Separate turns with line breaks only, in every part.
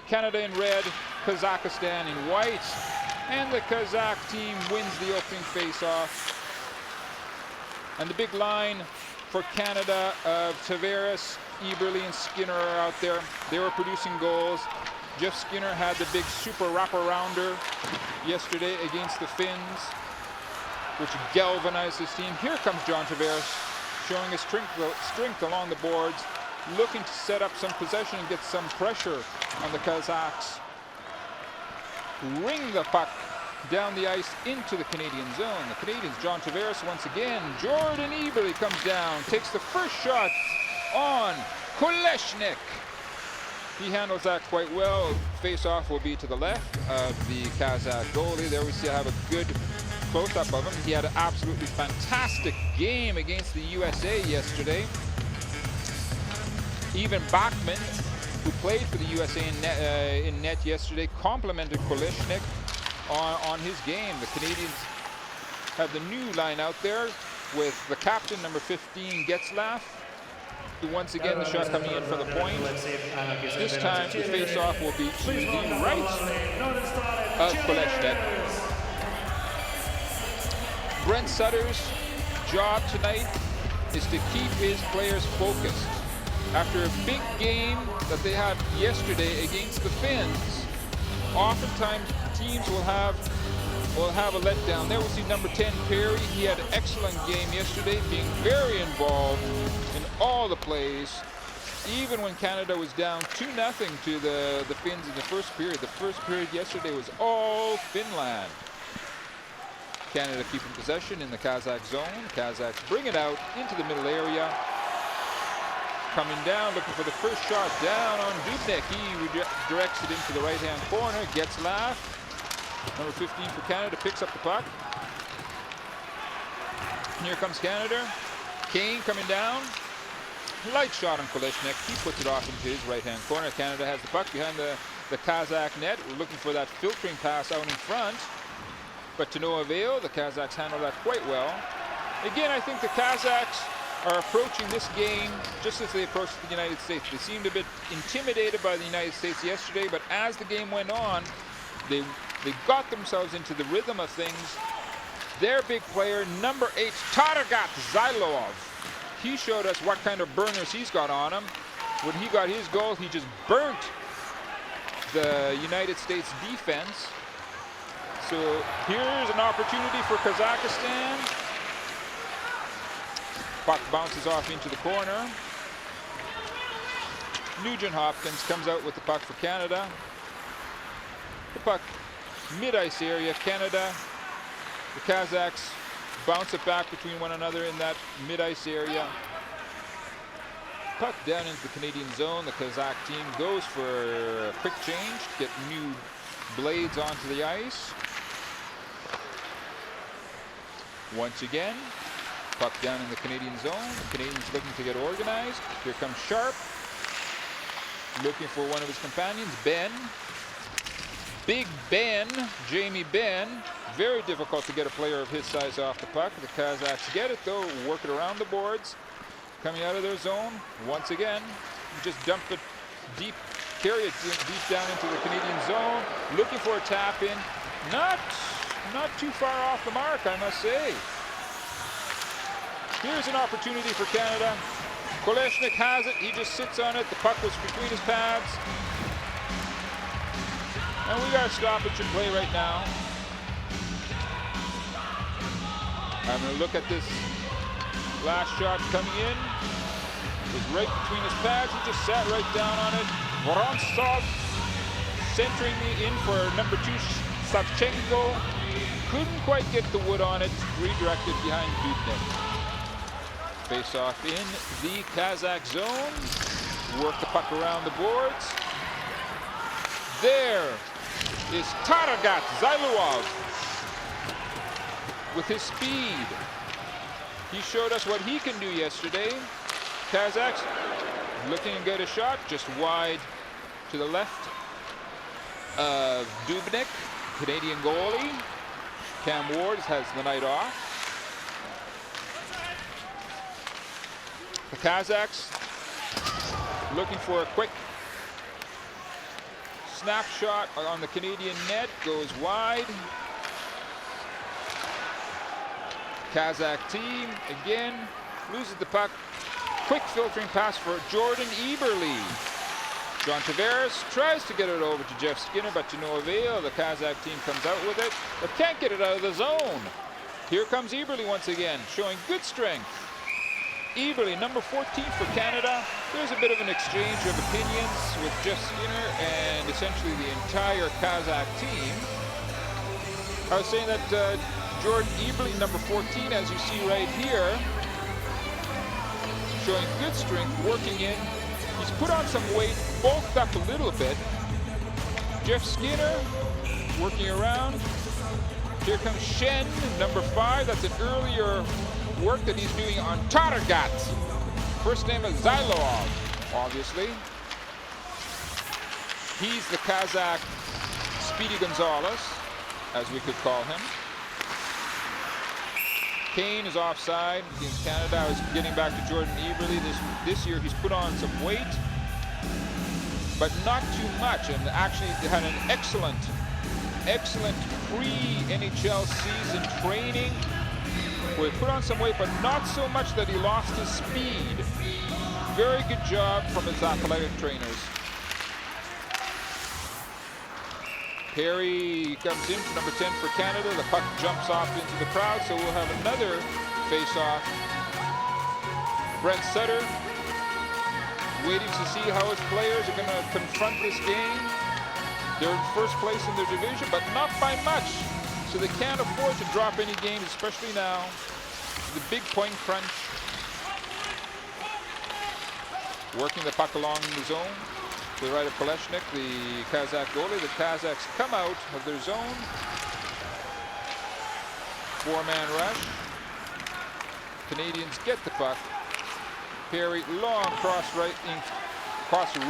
Canada in red, Kazakhstan in white. And the Kazakh team wins the opening face-off. And the big line for Canada of Tavares, Eberle, and Skinner are out there. They were producing goals. Jeff Skinner had the big super wrap-arounder yesterday against the Finns, which galvanized his team. Here comes John Tavares, showing his strength along the boards, looking to set up some possession and get some pressure on the Kazakhs. Ring the puck down the ice into the Canadian zone. The Canadians, John Tavares once again. Jordan Eberle comes down, takes the first shot on Koleshnik. He handles that quite well. Face-off will be to the left of the Kazakh goalie. There we see I have a good close-up of him. He had an absolutely fantastic game against the USA yesterday. Even Bachman, who played for the USA in net yesterday, complimented Koleshnik on his game. The Canadians have the new line out there with the captain, number 15, Getzlaff. Once again, the shot coming in from the point. This time, the face-off will be to the right of Koleshnik. Brent Sutter's job tonight is to keep his players focused. After a big game that they had yesterday against the Finns, oftentimes teams will have a letdown. There we see number 10, Perry. He had an excellent game yesterday, being very involved in all the plays, even when Canada was down 2-0 to the Finns in the first period. The first period yesterday was all Finland. Canada keeping possession in the Kazakh zone. Kazakhs bring it out into the middle area. Coming down, looking for the first shot down on Dubnyk. He directs it into the right-hand corner. Getzlaff, number 15 for Canada, picks up the puck. Here comes Canada. Kane coming down. Light shot on Koleshnik. He puts it off into his right-hand corner. Canada has the puck behind the Kazakh net. We're looking for that filtering pass out in front, but to no avail. The Kazakhs handle that quite well. Again, I think the Kazakhs are approaching this game just as they approached the United States. They seemed a bit intimidated by the United States yesterday, but as the game went on, they got themselves into the rhythm of things. Their big player, number 8, Targat Zailov, he showed us what kind of burners he's got on him. When he got his goal, he just burnt the United States defense. So here's an opportunity for Kazakhstan. Puck bounces off into the corner. Nugent Hopkins comes out with the puck for Canada. The puck mid-ice area, Canada. The Kazakhs bounce it back between one another in that mid-ice area. Puck down into the Canadian zone. The Kazakh team goes for a quick change to get new blades onto the ice. Once again, puck down in the Canadian zone. The Canadians looking to get organized. Here comes Sharp, looking for one of his companions, Ben. Big Ben, Jamie Benn. Very difficult to get a player of his size off the puck. The Kazakhs get it though, work it around the boards. Coming out of their zone, once again, just dump it deep, carry it deep down into the Canadian zone. Looking for a tap in. Not too far off the mark, I must say. Here's an opportunity for Canada. Koleshnik has it, he just sits on it. The puck was between his pads. And we got a stoppage in play right now. I'm going to look at this last shot coming in. It was right between his pads. He just sat right down on it. Vorontsov centering in for number 2, Savchenko. Couldn't quite get the wood on it. Redirected behind Dubnyk. Face off in the Kazakh zone. Work the puck around the boards. There is Targat Zailov with his speed. He showed us what he can do yesterday. Kazakhs looking to get a shot just wide to the left of Dubnyk, Canadian goalie. Cam Ward has the night off. The Kazakhs looking for a quick Snapshot on the Canadian net goes wide. Kazakh team again loses the puck. Quick filtering pass for Jordan Eberle. John Tavares tries to get it over to Jeff Skinner, but to no avail. The Kazakh team comes out with it, but can't get it out of the zone. Here comes Eberle once again, showing good strength. Eberle, number 14 for Canada. There's a bit of an exchange of opinions with Jeff Skinner and essentially the entire Kazakh team. I was saying that Jordan Eberle, number 14, as you see right here, showing good strength, working in. He's put on some weight, bulked up a little bit. Jeff Skinner working around. Here comes Shen, number 5. That's an earlier work that he's doing on Targat. First name is Zylov, obviously. He's the Kazakh Speedy Gonzalez, as we could call him. Kane is offside against Canada. I was getting back to Jordan Eberle. This year he's put on some weight, but not too much, and actually had an excellent pre-NHL season training where he put on some weight, but not so much that he lost his speed. Very good job from his athletic trainers. Perry comes in for number 10 for Canada. The puck jumps off into the crowd, so we'll have another face-off. Brent Sutter waiting to see how his players are going to confront this game. They're in first place in their division, but not by much. So they can't afford to drop any games, especially now. The big point crunch. Working the puck along the zone. To the right of Kolesnik, the Kazakh goalie. The Kazakhs come out of their zone. 4-man rush. Canadians get the puck. Perry, long cross the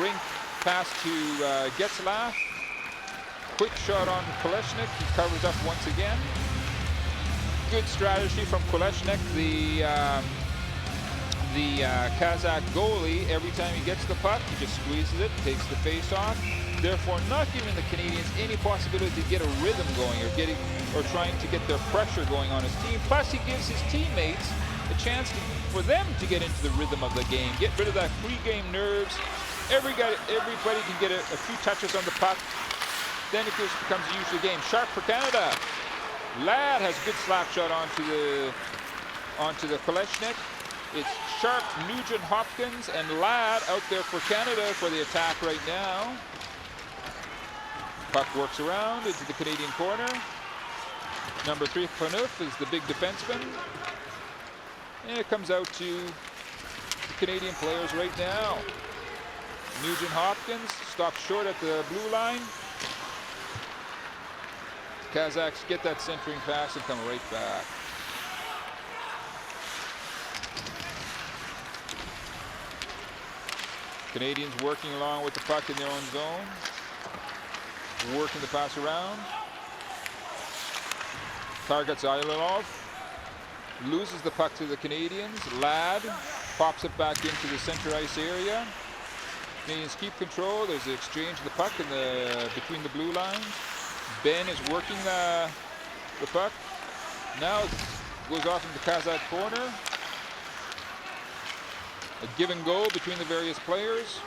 rink pass to Getzlaff. Quick shot on Kolesnik. He covers up once again. Good strategy from Kolesnik, the Kazakh goalie. Every time he gets the puck, he just squeezes it, takes the face off, therefore not giving the Canadians any possibility to get a rhythm going or trying to get their pressure going on his team. Plus, he gives his teammates a chance for them to get into the rhythm of the game, get rid of that pre-game nerves. Everybody can get a few touches on the puck. Then it becomes a usual game. Sharp for Canada. Ladd has a good slap shot onto the Kolesnik. It's Sharp, Nugent, Hopkins, and Ladd out there for Canada for the attack right now. Puck works around into the Canadian corner. Number 3, Phaneuf, is the big defenseman. And it comes out to the Canadian players right now. Nugent Hopkins stops short at the blue line. Kazakhs get that centering pass and come right back. Canadians working along with the puck in their own zone. Working the pass around. Targets Ilanov. Loses the puck to the Canadians. Ladd pops it back into the center ice area. Canadians keep control. There's the exchange of the puck between the blue lines. Ben is working the puck. Now it goes off into the Kazakh corner. A give and go between the various players.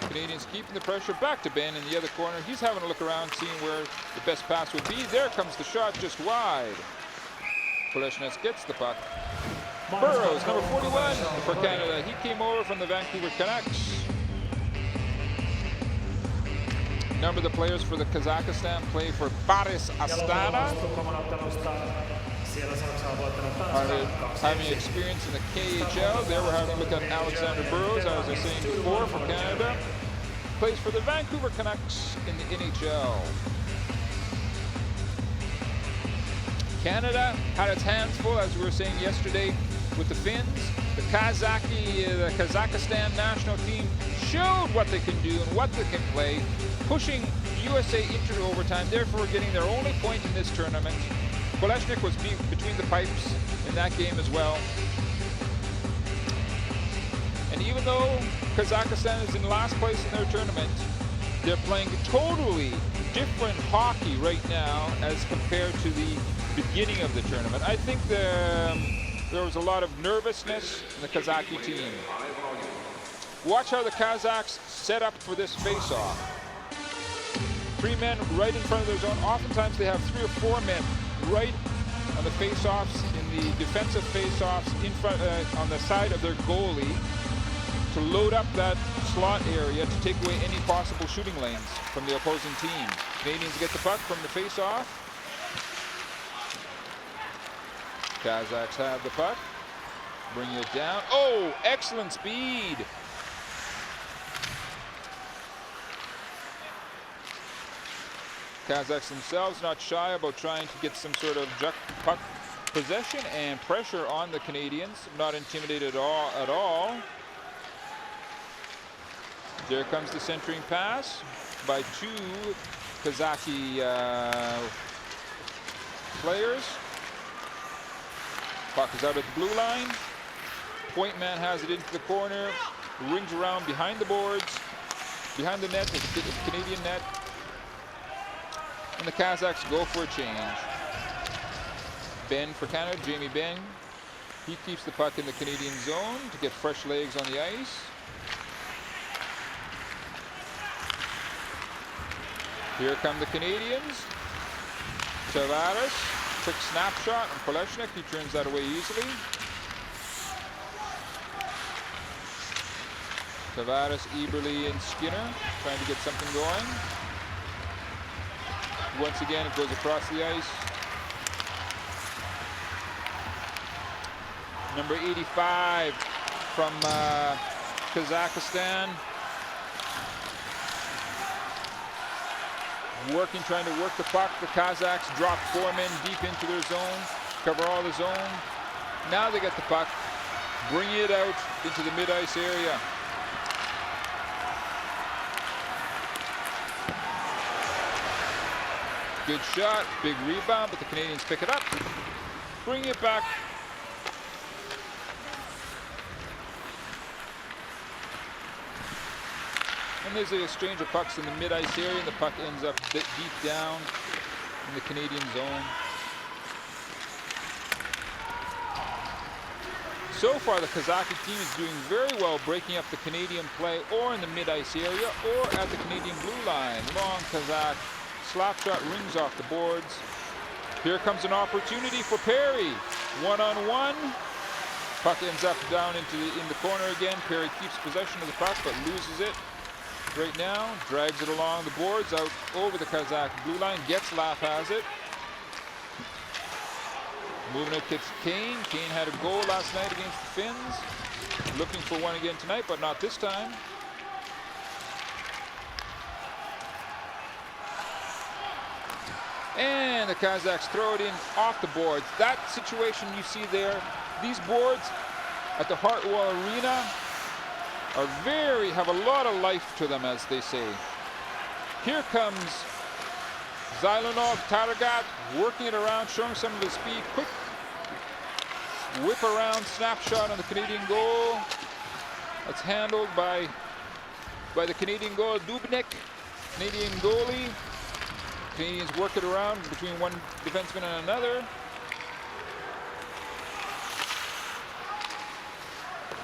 Canadians keeping the pressure. Back to Ben in the other corner. He's having a look around, seeing where the best pass would be. There comes the shot, just wide. Kolesnik gets the puck. Burrows, number 41 for Canada. He came over from the Vancouver Canucks. Number of the players for the Kazakhstan play for Paris Astana. Having experience in the KHL. There we're having a look at Alexander Burrows, as I was saying before, for Canada. Plays for the Vancouver Canucks in the NHL. Canada had its hands full, as we were saying yesterday, with the Finns. The Kazakhstan national team showed what they can do and what they can play, pushing USA into overtime, therefore getting their only point in this tournament. Kolesnik was between the pipes in that game as well. And even though Kazakhstan is in last place in their tournament, They're playing totally different hockey right now as compared to the beginning of the tournament. I think there was a lot of nervousness in the Kazaki team. Watch how the Kazakhs set up for this face-off. 3 men right in front of their zone. Oftentimes they have 3 or 4 men right on the face-offs, in the defensive face-offs, in front on the side of their goalie, to load up that slot area to take away any possible shooting lanes from the opposing team. Canadians get the puck from the face-off. Kazakhs have the puck. Bring it down. Oh, excellent speed. Kazakhs themselves not shy about trying to get some sort of puck possession and pressure on the Canadians. Not intimidated at all. There comes the centering pass by 2 Kazaki players. Puck is out at the blue line. Point man has it into the corner. Rings around behind the boards, behind the net, the Canadian net. And the Kazakhs go for a change. Ben for Canada, Jamie Ben. He keeps the puck in the Canadian zone to get fresh legs on the ice. Here come the Canadians. Tavares, quick snapshot on Koleshnik. He turns that away easily. Tavares, Eberle, and Skinner trying to get something going. Once again, it goes across the ice. Number 85 from Kazakhstan. Trying to work the puck. The Kazakhs drop 4 men deep into their zone, cover all the zone. Now they get the puck, bring it out into the mid-ice area. Good shot, big rebound, but the Canadians pick it up, bring it back. And there's an exchange of pucks in the mid-ice area, and the puck ends up deep down in the Canadian zone. So far, the Kazaki team is doing very well breaking up the Canadian play or in the mid-ice area or at the Canadian blue line. Long Kazakh slap shot rings off the boards. Here comes an opportunity for Perry. One-on-one. Puck ends up down in the corner again. Perry keeps possession of the puck but loses it. Right now, drags it along the boards, out over the Kazakh blue line, gets Laff has it. Moving it gets Kane. Kane had a goal last night against the Finns. Looking for one again tonight, but not this time. And the Kazakhs throw it in off the boards. That situation you see there, these boards at the Hartwell Arena have a lot of life to them, as they say. Here comes Zylanov, Taragat, working it around, showing some of the speed. Quick whip around, snapshot on the Canadian goal. That's handled by the Canadian goal, Dubnik, Canadian goalie. Canadians work it around between one defenseman and another.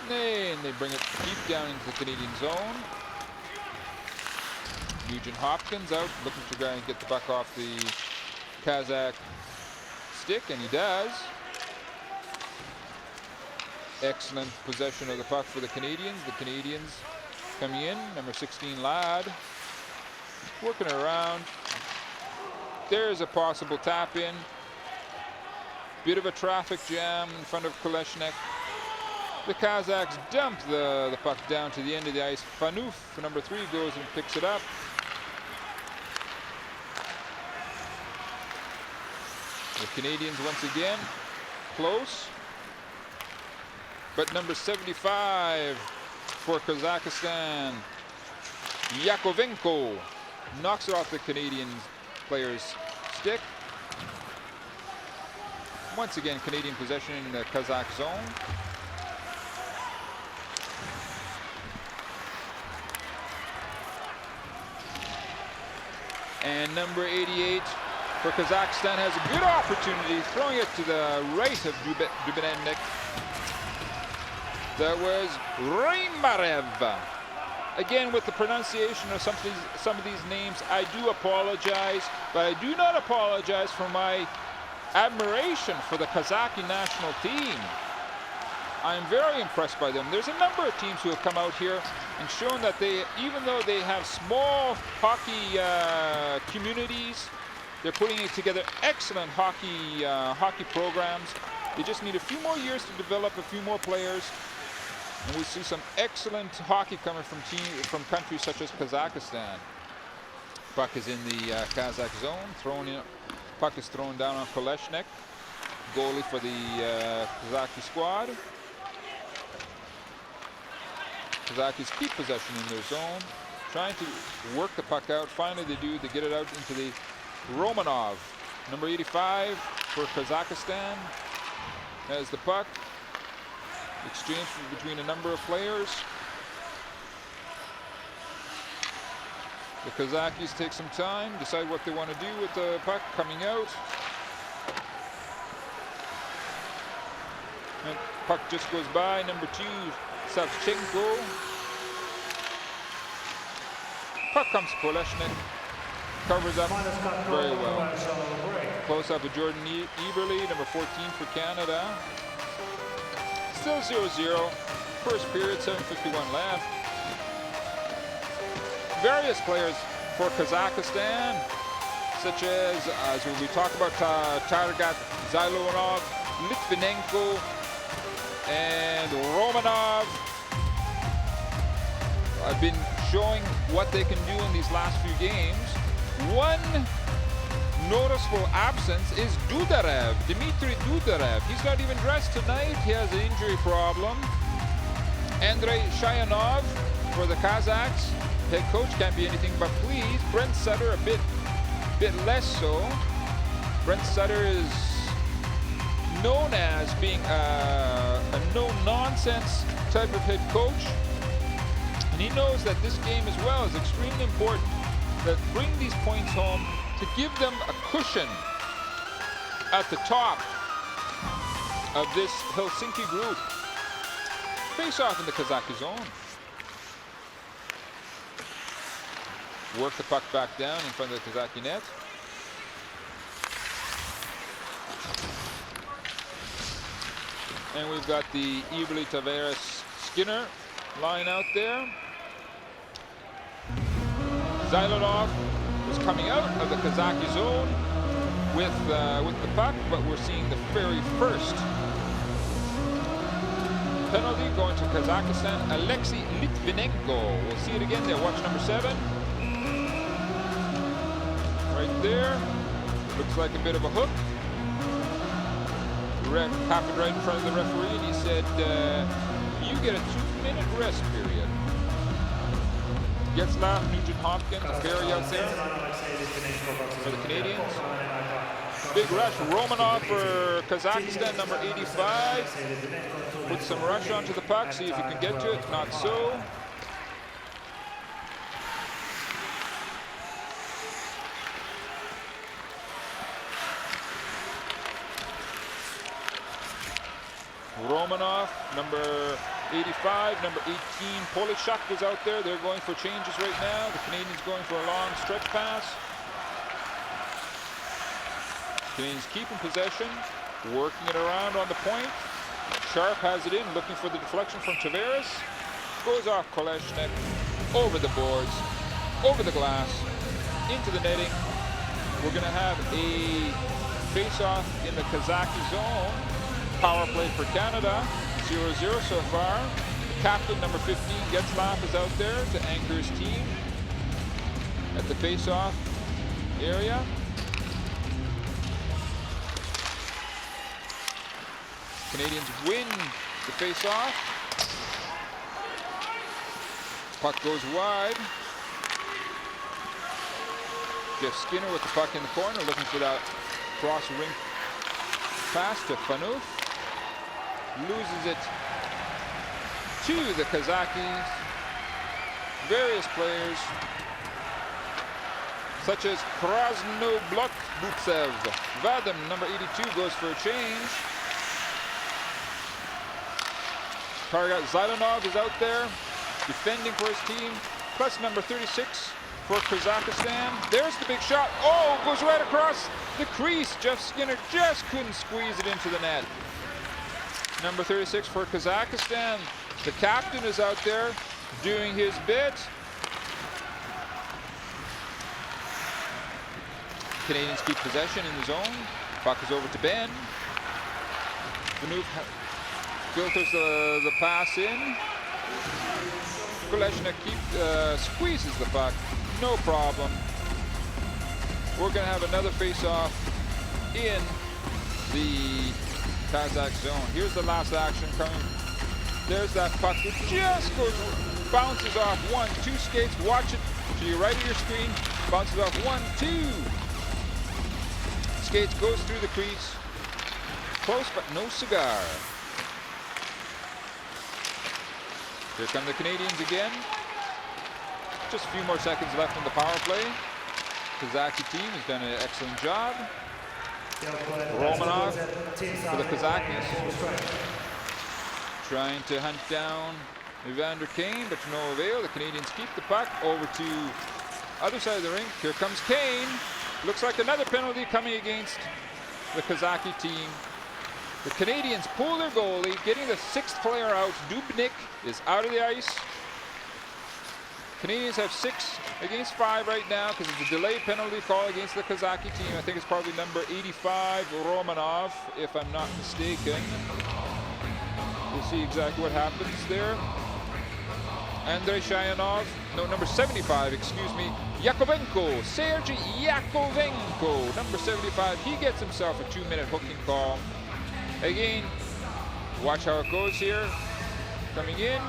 And they bring it deep down into the Canadian zone. Nugent Hopkins out, looking to try and get the puck off the Kazakh stick, and he does. Excellent possession of the puck for the Canadians. The Canadians coming in, number 16 Ladd, working around. There's a possible tap in. Bit of a traffic jam in front of Koleshnik. The Kazakhs dump the puck down to the end of the ice. Fanouf, number 3, goes and picks it up. The Canadians once again close. But number 75 for Kazakhstan, Yakovenko, knocks it off the Canadian player's stick. Once again, Canadian possession in the Kazakh zone. And number 88 for Kazakhstan has a good opportunity, throwing it to the right of Dubinennik. That was Reimarev. Again, with the pronunciation of some of these names, I do apologize, but I do not apologize for my admiration for the Kazakh national team. I'm very impressed by them. There's a number of teams who have come out here and shown that they, even though they have small hockey communities, they're putting together excellent hockey programs. They just need a few more years to develop a few more players. And we see some excellent hockey coming from countries such as Kazakhstan. Puck is in the Kazakh zone. Puck is thrown down on Koleshnik, goalie for the Kazakh squad. Kazakhs keep possession in their zone, trying to work the puck out. Finally, they do. They get it out into the Romanov, number 85 for Kazakhstan. Has the puck. Exchange between a number of players. The Kazakhs take some time, decide what they want to do with the puck coming out. And puck just goes by. Number 2, Savchenko. Puck comes to Koleshnik. Covers up very well. Close up with Jordan Eberle, number 14 for Canada. Still 0-0. First period, 7:51 left. Various players for Kazakhstan, such as when we talk about Targat Zailonov, Litvinenko, and Romanov, have been showing what they can do in these last few games. One noticeable absence is Dudarev, Dmitry Dudarev. He's not even dressed tonight. He has an injury problem. Andrei Shayanov for the Kazakhs. Head coach can't be anything but pleased. Brent Sutter a bit less so. Brent Sutter is known as being a no-nonsense type of head coach. And he knows that this game as well is extremely important. That bring these points home to give them a cushion at the top of this Helsinki group. Face off in the Kazakh zone. Work the puck back down in front of the Kazakh net. And we've got the Eberle Tavares Skinner line out there. Zailonov is coming out of the Kazakh zone with the puck, but we're seeing the very first penalty going to Kazakhstan. Alexei Litvinenko. We'll see it again there. Watch number 7. Right there. Looks like a bit of a hook. The ref happened right in front of the referee, and he said, you get a 2-minute rest period. Getzlaff, Nugent Hopkins, Barry out there for the Canadians. Big rush. Romanov for Kazakhstan, number 85. Put some rush onto the puck, see if you can get to it. Not so. Romanov, number 85, number 18, Polishuk was out there. They're going for changes right now. The Canadians going for a long stretch pass. Canadians keeping possession, working it around on the point. Sharp has it in, looking for the deflection from Tavares. Goes off Koleshnik, over the boards, over the glass, into the netting. We're going to have a face-off in the Kazakh zone. Power play for Canada, 0-0 so far. The captain, number 15, Getzlaff, is out there to anchor his team at the face-off area. Canadians win the face-off. Puck goes wide. Jeff Skinner with the puck in the corner, looking for that cross-ring pass to Phaneuf. Loses it to the Kazakhs. Various players such as Krasnoblok Butsev. Vadim, number 82, goes for a change. Targat Zailanov is out there, defending for his team, plus number 36 for Kazakhstan. There's the big shot. Oh, goes right across the crease. Jeff Skinner just couldn't squeeze it into the net. Number 36 for Kazakhstan. The captain is out there doing his bit. Canadians keep possession in the zone. Puck is over to Ben. Vanuk filters the pass in. Koleshnik squeezes the puck. No problem. We're going to have another face-off in the Kazakh zone. Here's the last action coming. There's that puck. It just bounces off 1-2 skates. Watch it to your right of your screen. Bounces off 1-2. Skates goes through the crease. Close, but no cigar. Here come the Canadians again. Just a few more seconds left in the power play. Kazakh team has done an excellent job. Romanov for the Kazakhs, trying to hunt down Evander Kane, but to no avail. The Canadians keep the puck over to other side of the rink. Here comes Kane. Looks like another penalty coming against the Kazakh team. The Canadians pull their goalie, getting the sixth player out. Dubnik is out of the ice. Canadians have 6 against 5 right now because it's a delayed penalty call against the Kazakh team. I think it's probably number 85, Romanov, if I'm not mistaken. We'll see exactly what happens there. Andrei Shayanov, no, number 75, excuse me, Yakovenko, Sergei Yakovenko, number 75. He gets himself a 2-minute hooking call. Again, watch how it goes here. Coming in,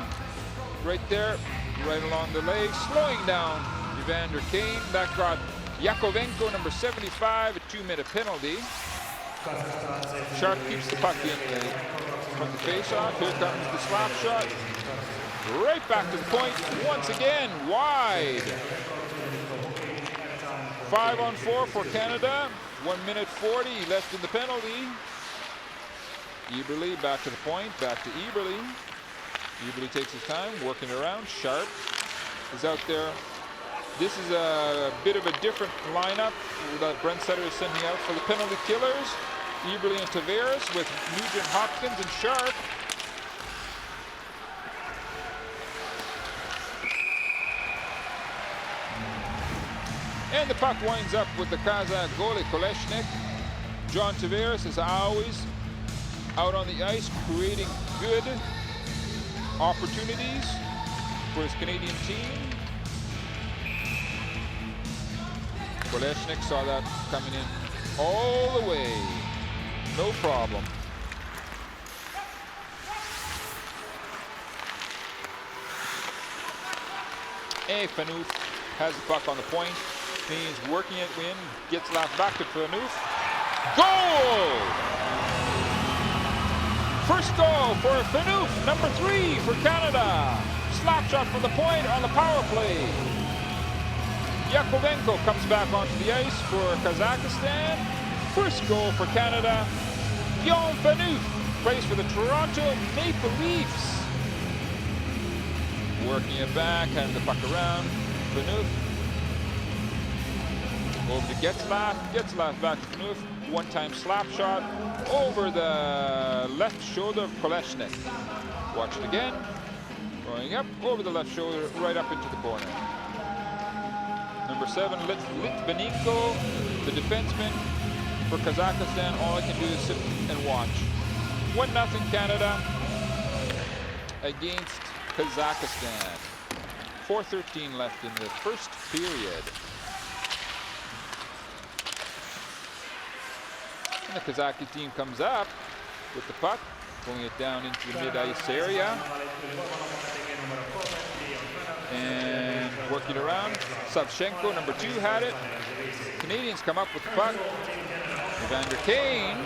right there. Right along the leg, slowing down Evander Kane. That got Yakovenko, number 75, a 2-minute penalty. Sharp keeps the puck in from the face-off. Here comes the slap shot. Right back to the point, once again, wide. 5-on-4 for Canada. 1 minute 40 left in the penalty. Eberle back to the point, back to Eberle. Eberle takes his time, working around. Sharp is out there. This is a bit of a different lineup that Brent Sutter is sending out for the penalty killers. Eberle and Tavares with Nugent Hopkins and Sharp. And the puck winds up with the Kazakh goalie Koleshnik. John Tavares is always out on the ice, creating good opportunities for his Canadian team. Koleshnik saw that coming in all the way. No problem. And Phaneuf has the puck on the point. Means working it in, gets laughed back to Phaneuf. Goal! First goal for Phaneuf, number 3 for Canada. Slap shot from the point on the power play. Yakovenko comes back onto the ice for Kazakhstan. First goal for Canada. Guillaume Phaneuf plays for the Toronto Maple Leafs. Working it back, having the puck around. Phaneuf over to Getzlaff back to Phaneuf. One-time slap shot over the left shoulder of Koleshnik. Watch it again. Going up over the left shoulder, right up into the corner. Number 7, Litvinenko, the defenseman for Kazakhstan. All I can do is sit and watch. 1-0 Canada against Kazakhstan. 4:13 left in the first period. And the Kazakh team comes up with the puck, pulling it down into the mid-ice area. And working around. Savchenko, number 2, had it. Canadians come up with the puck. Evander Kane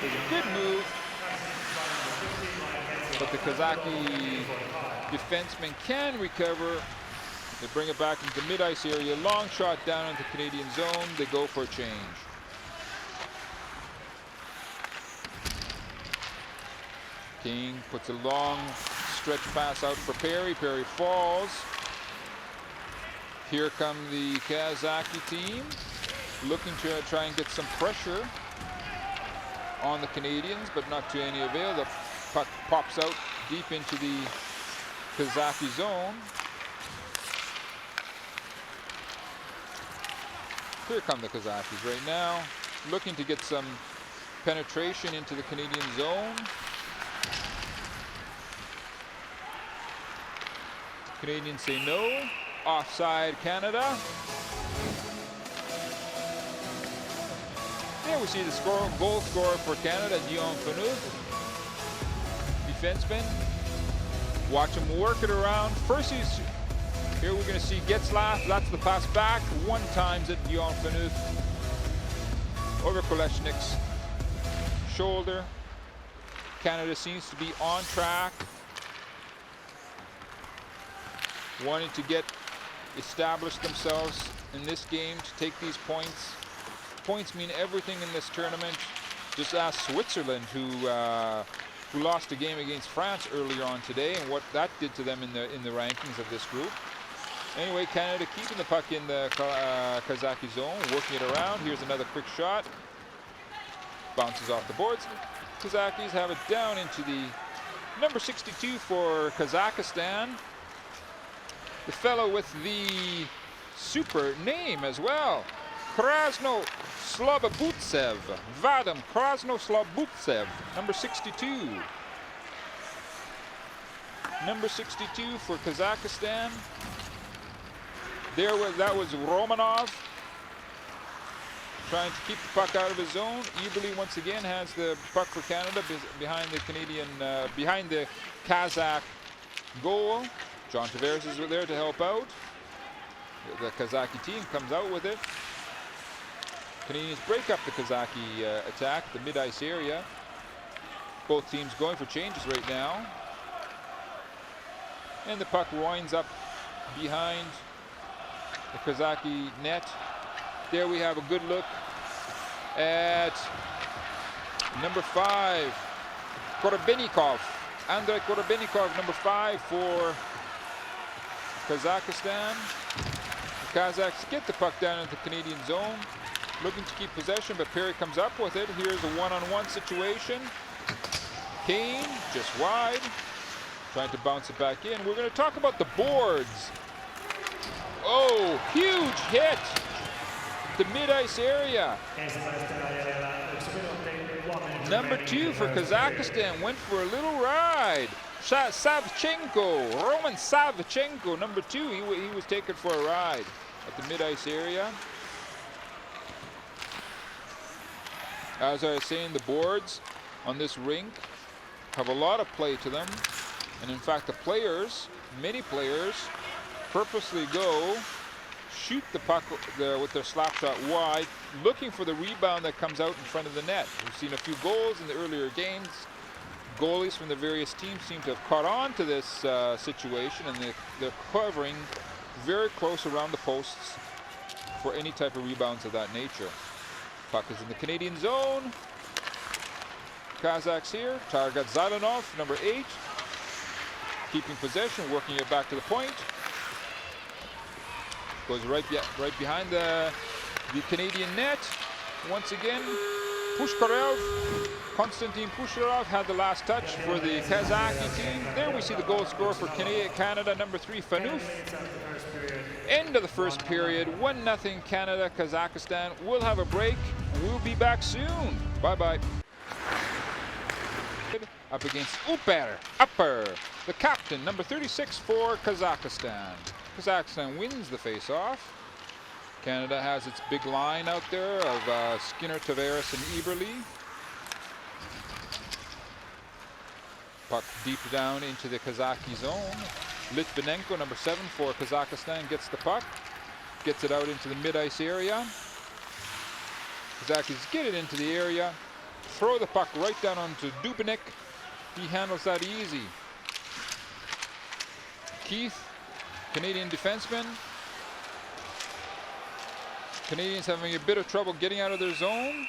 is a good move. But the Kazakh defenseman can recover They bring it back into the mid-ice area. Long shot down into Canadian zone. They go for a change. King puts a long stretch pass out for Perry. Perry falls. Here come the Kazaki team, looking to try and get some pressure on the Canadians, but not to any avail. The puck pops out deep into the Kazaki zone. Here come the Kazakis right now, looking to get some penetration into the Canadian zone. Canadians say no. Offside Canada. There we see the goal scorer for Canada, Dion Phaneuf. Defenseman. Watch him work it around. First here we're going to see Getzlaff. That's the pass back. One times it, Dion Phaneuf. Over Kolesnik's shoulder. Canada seems to be on track. Wanting to establish themselves in this game to take these points. Points mean everything in this tournament. Just ask Switzerland, who lost a game against France earlier on today, and what that did to them in the rankings of this group. Anyway, Canada keeping the puck in the Kazaki zone, working it around. Here's another quick shot. Bounces off the boards. Kazakis have it down into the number 62 for Kazakhstan. The fellow with the super name as well. Krasno Slobodtsev. Vadim Krasno Slobodtsev, number 62. Number 62 for Kazakhstan. That was Romanov. Trying to keep the puck out of his zone. Eberle once again has the puck for Canada behind the behind the Kazakh goal. John Tavares is there to help out. The Kazaki team comes out with it. Canadians break up the Kazaki attack, the mid-ice area. Both teams going for changes right now. And the puck winds up behind the Kazaki net. There we have a good look at number 5, Korobenikov. Andrei Korobenikov, number 5 for Kazakhstan. The Kazakhs get the puck down into the Canadian zone, looking to keep possession, but Perry comes up with it. Here's a one-on-one situation. Kane just wide, trying to bounce it back in. We're going to talk about the boards. Oh, huge hit! The mid-ice area. Number 2 for Kazakhstan went for a little ride. Savchenko, Roman Savchenko, number 2, he was taken for a ride at the mid-ice area. As I was saying, the boards on this rink have a lot of play to them. And in fact, the players, many players, purposely go shoot the puck with their slap shot wide, looking for the rebound that comes out in front of the net. We've seen a few goals in the earlier games. Goalies from the various teams seem to have caught on to this situation, and they're covering very close around the posts for any type of rebounds of that nature. Puck is in the Canadian zone. Kazakhs here. Targat Zalanov, number 8. Keeping possession, working it back to the point. Goes right behind the Canadian net. Once again, Pushkarev, Konstantin Pushkarev had the last touch for the Kazaki team. There we see the goal scorer for Canada, number 3, Phaneuf. End of the first period, 1-0 Canada, Kazakhstan. We'll have a break. We'll be back soon. Bye-bye. Up against Upper, the captain, number 36 for Kazakhstan. Kazakhstan wins the face-off. Canada has its big line out there of Skinner, Tavares, and Eberle. Puck deep down into the Kazaki zone. Litvinenko, number 7 for Kazakhstan, gets the puck. Gets it out into the mid-ice area. Kazakis get it into the area. Throw the puck right down onto Dubinek. He handles that easy. Keith Canadian defenseman. Canadians having a bit of trouble getting out of their zone.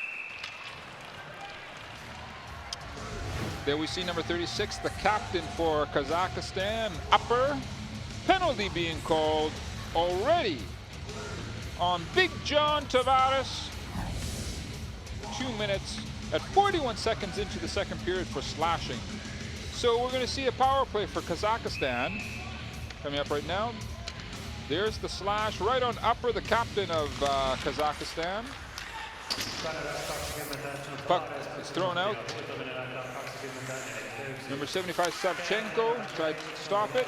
There we see number 36, the captain for Kazakhstan, Upper. Penalty being called already on Big John Tavares. 2 minutes at 41 seconds into the second period for slashing. So we're going to see a power play for Kazakhstan coming up right now. There's the slash right on Upper, the captain of Kazakhstan. Puck is thrown out. Number 75, Savchenko, tried to stop it.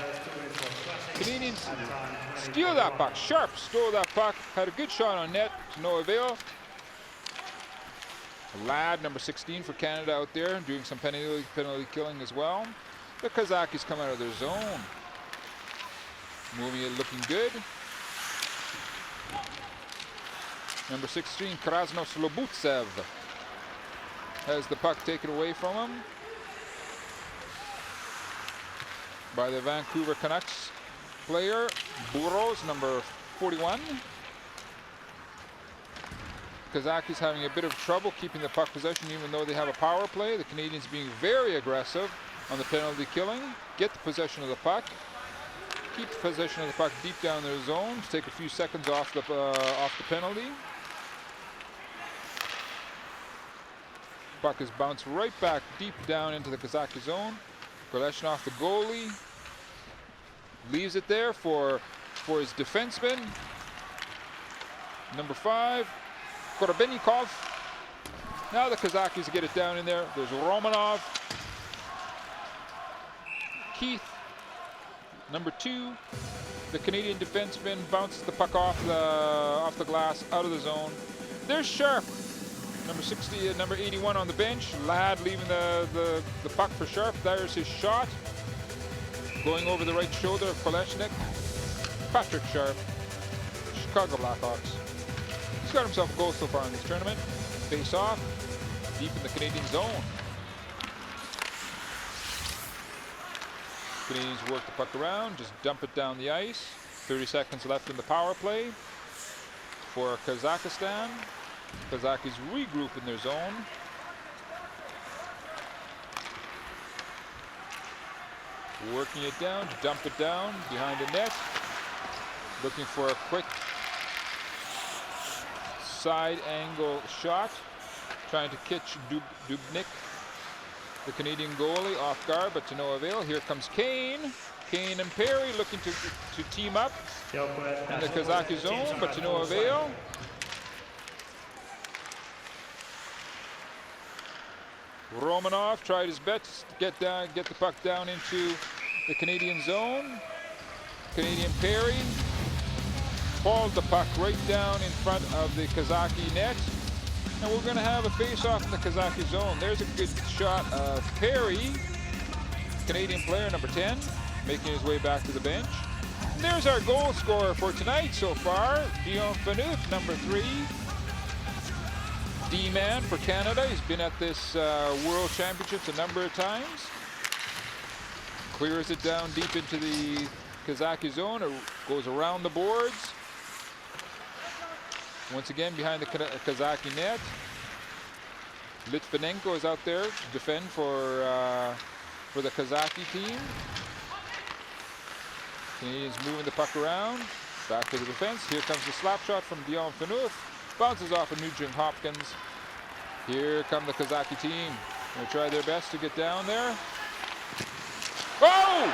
Canadians steal that puck. Sharp stole that puck. Had a good shot on net, to no avail. Ladd, number 16 for Canada out there, doing some penalty killing as well. The Kazakhs come out of their zone. Moving it, looking good. Number 16, Krasnos Lobutsev has the puck taken away from him by the Vancouver Canucks player, Burrows, number 41. Kazakhs having a bit of trouble keeping the puck possession even though they have a power play. The Canadians being very aggressive on the penalty killing. Get the possession of the puck. Keep the possession of the puck deep down their zone. Take a few seconds off the penalty. Puck is bounced right back deep down into the Kazakh zone. Koleshnov, the goalie, leaves it there for his defenseman. Number 5, Korobenikov. Now the Kazakhs get it down in there. There's Romanov. Keith, number 2. The Canadian defenseman bounces the puck off the glass, out of the zone. There's Sharp, number 60, number 81 on the bench. Ladd leaving the puck for Sharp. There's his shot. Going over the right shoulder of Koleshnik. Patrick Sharp, Chicago Blackhawks. He's got himself a goal so far in this tournament. Face off, deep in the Canadian zone. Canadians work the puck around, just dump it down the ice. 30 seconds left in the power play for Kazakhstan. Kazakhs regroup in their zone. Working it down, dump it down behind the net. Looking for a quick side angle shot. Trying to catch Dubnik, the Canadian goalie, off guard, but to no avail. Here comes Kane. Kane and Perry looking to team up in the Kazakh zone, but to no avail. Romanov tried his best to get the puck down into the Canadian zone. Canadian Perry hauled the puck right down in front of the Kazakh net. And we're going to have a face-off in the Kazakh zone. There's a good shot of Perry, Canadian player, number 10, making his way back to the bench. And there's our goal scorer for tonight so far, Dion Phaneuf, number 3. D-man for Canada. He's been at this World Championships a number of times. Clears it down deep into the Kazakh zone. It goes around the boards. Once again behind the Kazakh net. Litvinenko is out there to defend for the Kazakh team. Canadians moving the puck around. Back to the defense. Here comes the slap shot from Dion Phaneuf. Bounces off of Nugent Hopkins. Here come the Kazakh team. They'll try their best to get down there. Oh!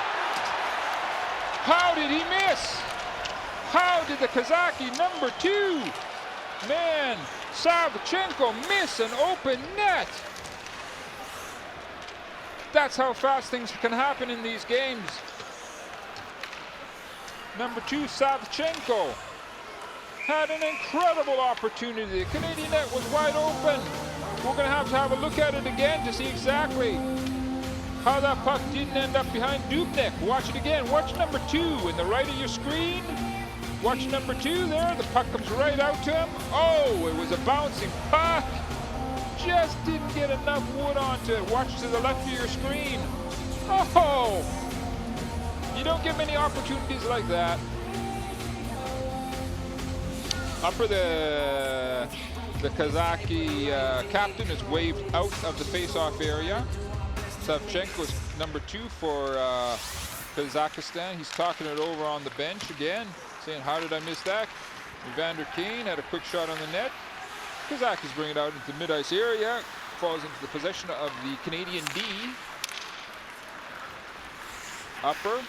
How did he miss? How did the Kazakh number 2, man, Savchenko, miss an open net? That's how fast things can happen in these games. Number 2, Savchenko, had an incredible opportunity. The Canadian net was wide open. We're going to have a look at it again to see exactly how that puck didn't end up behind Dubnik. Watch it again. Watch number 2 in the right of your screen. Watch number 2 there. The puck comes right out to him. Oh, it was a bouncing puck. Just didn't get enough wood onto it. Watch to the left of your screen. Oh, You don't get many opportunities like that. Upper the Kazaki captain is waved out of the face-off area. Savchenko is number 2 for Kazakhstan. He's talking it over on the bench again, saying, how did I miss that? Evander Kane had a quick shot on the net. Kazakis bring it out into the mid-ice area. Falls into the possession of the Canadian D. Upper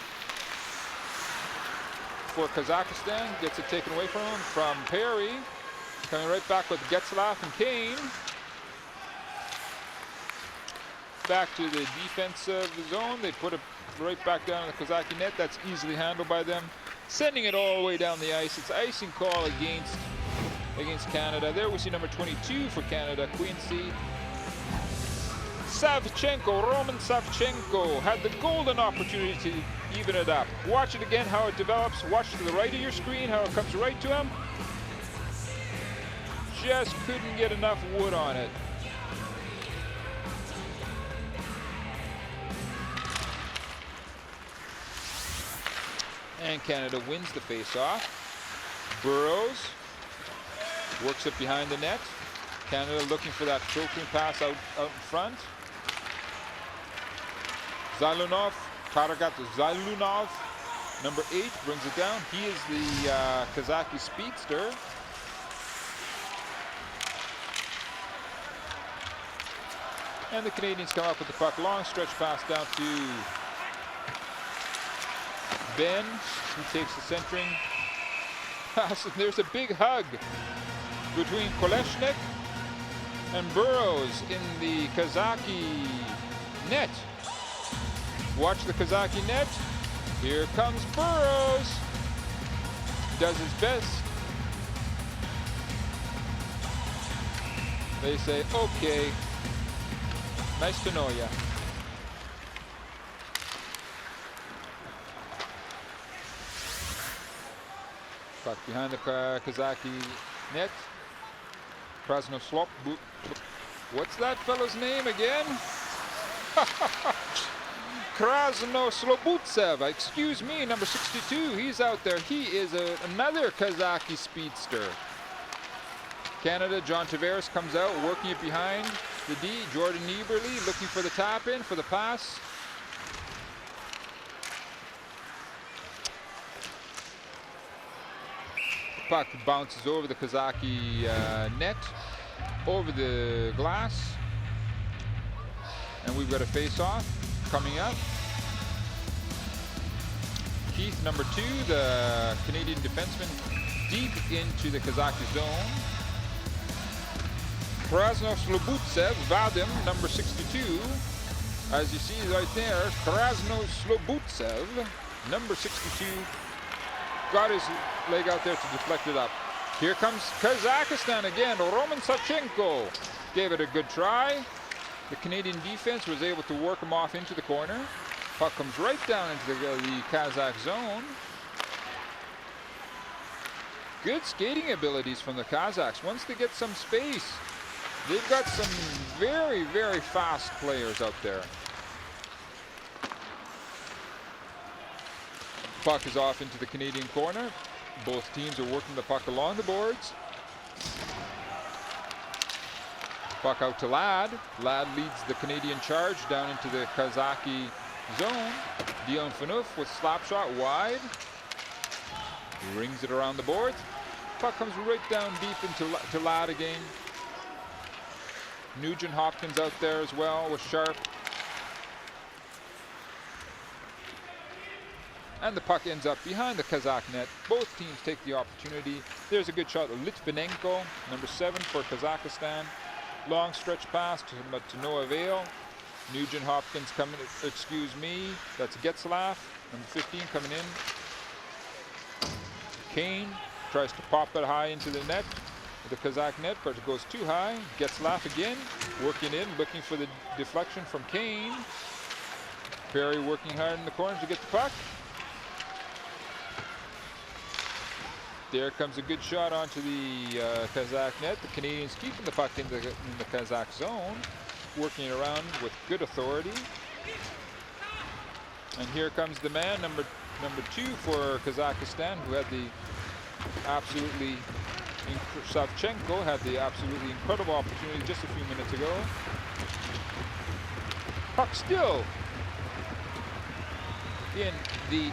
for Kazakhstan. Gets it taken away from him from Perry. Coming right back with Getzlaff and Kane. Back to the defensive zone. They put it right back down in the Kazaki net. That's easily handled by them. Sending it all the way down the ice. It's icing call against Canada. There we see number 22 for Canada, Quincy. Savchenko, Roman Savchenko had the golden opportunity to even it up. Watch it again how it develops. Watch to the right of your screen how it comes right to him. Just couldn't get enough wood on it. And Canada wins the face-off. Burrows works it behind the net. Canada looking for that filtering pass out in front. Zalunov, Karagat Zalunov, number 8, brings it down. He is the Kazaki speedster. And the Canadians come up with the puck. Long stretch pass down to Ben. He takes the centering pass. And there's a big hug between Koleshnik and Burrows in the Kazaki net. Watch the Kazaki net. Here comes Burrows. Does his best. They say, okay, nice to know ya. Puck behind the Kazaki net. Krasnoslop. What's that fellow's name again? Krasnoslobutsev, excuse me, number 62. He's out there. He is another Kazaki speedster. Canada, John Tavares comes out, working it behind the D. Jordan Eberle looking for the tap in for the pass. The puck bounces over the Kazaki net, over the glass. And we've got a face-off coming up. Keith, number 2, the Canadian defenseman, deep into the Kazaki zone. Krasnoslobutsev, Vadim, number 62. As you see right there, Krasnoslobutsev, number 62, got his leg out there to deflect it up. Here comes Kazakhstan again. Roman Savchenko gave it a good try. The Canadian defense was able to work him off into the corner. Puck comes right down into the Kazakh zone. Good skating abilities from the Kazakhs. Once they get some space, they've got some very, very fast players out there. Puck is off into the Canadian corner. Both teams are working the puck along the boards. Puck out to Ladd. Ladd leads the Canadian charge down into the Kazaki zone. Dion Phaneuf with slap shot wide. Rings it around the boards. Puck comes right down deep into Ladd again. Nugent Hopkins out there as well with Sharp. And the puck ends up behind the Kazakh net. Both teams take the opportunity. There's a good shot of Litvinenko, number 7 for Kazakhstan. Long stretch pass but to no avail. Nugent Hopkins coming, excuse me, that's Getzlaff, number 15 coming in. Kane tries to pop it high into the net, the Kazakh net, but it goes too high. Getzlaff again, working in, looking for the deflection from Kane. Perry working hard in the corner to get the puck. There comes a good shot onto the Kazakh net. The Canadians keeping the puck in the Kazakh zone, working it around with good authority. And here comes the man, number number 2 for Kazakhstan, who had the absolutely Savchenko had the absolutely incredible opportunity just a few minutes ago. Puck still in the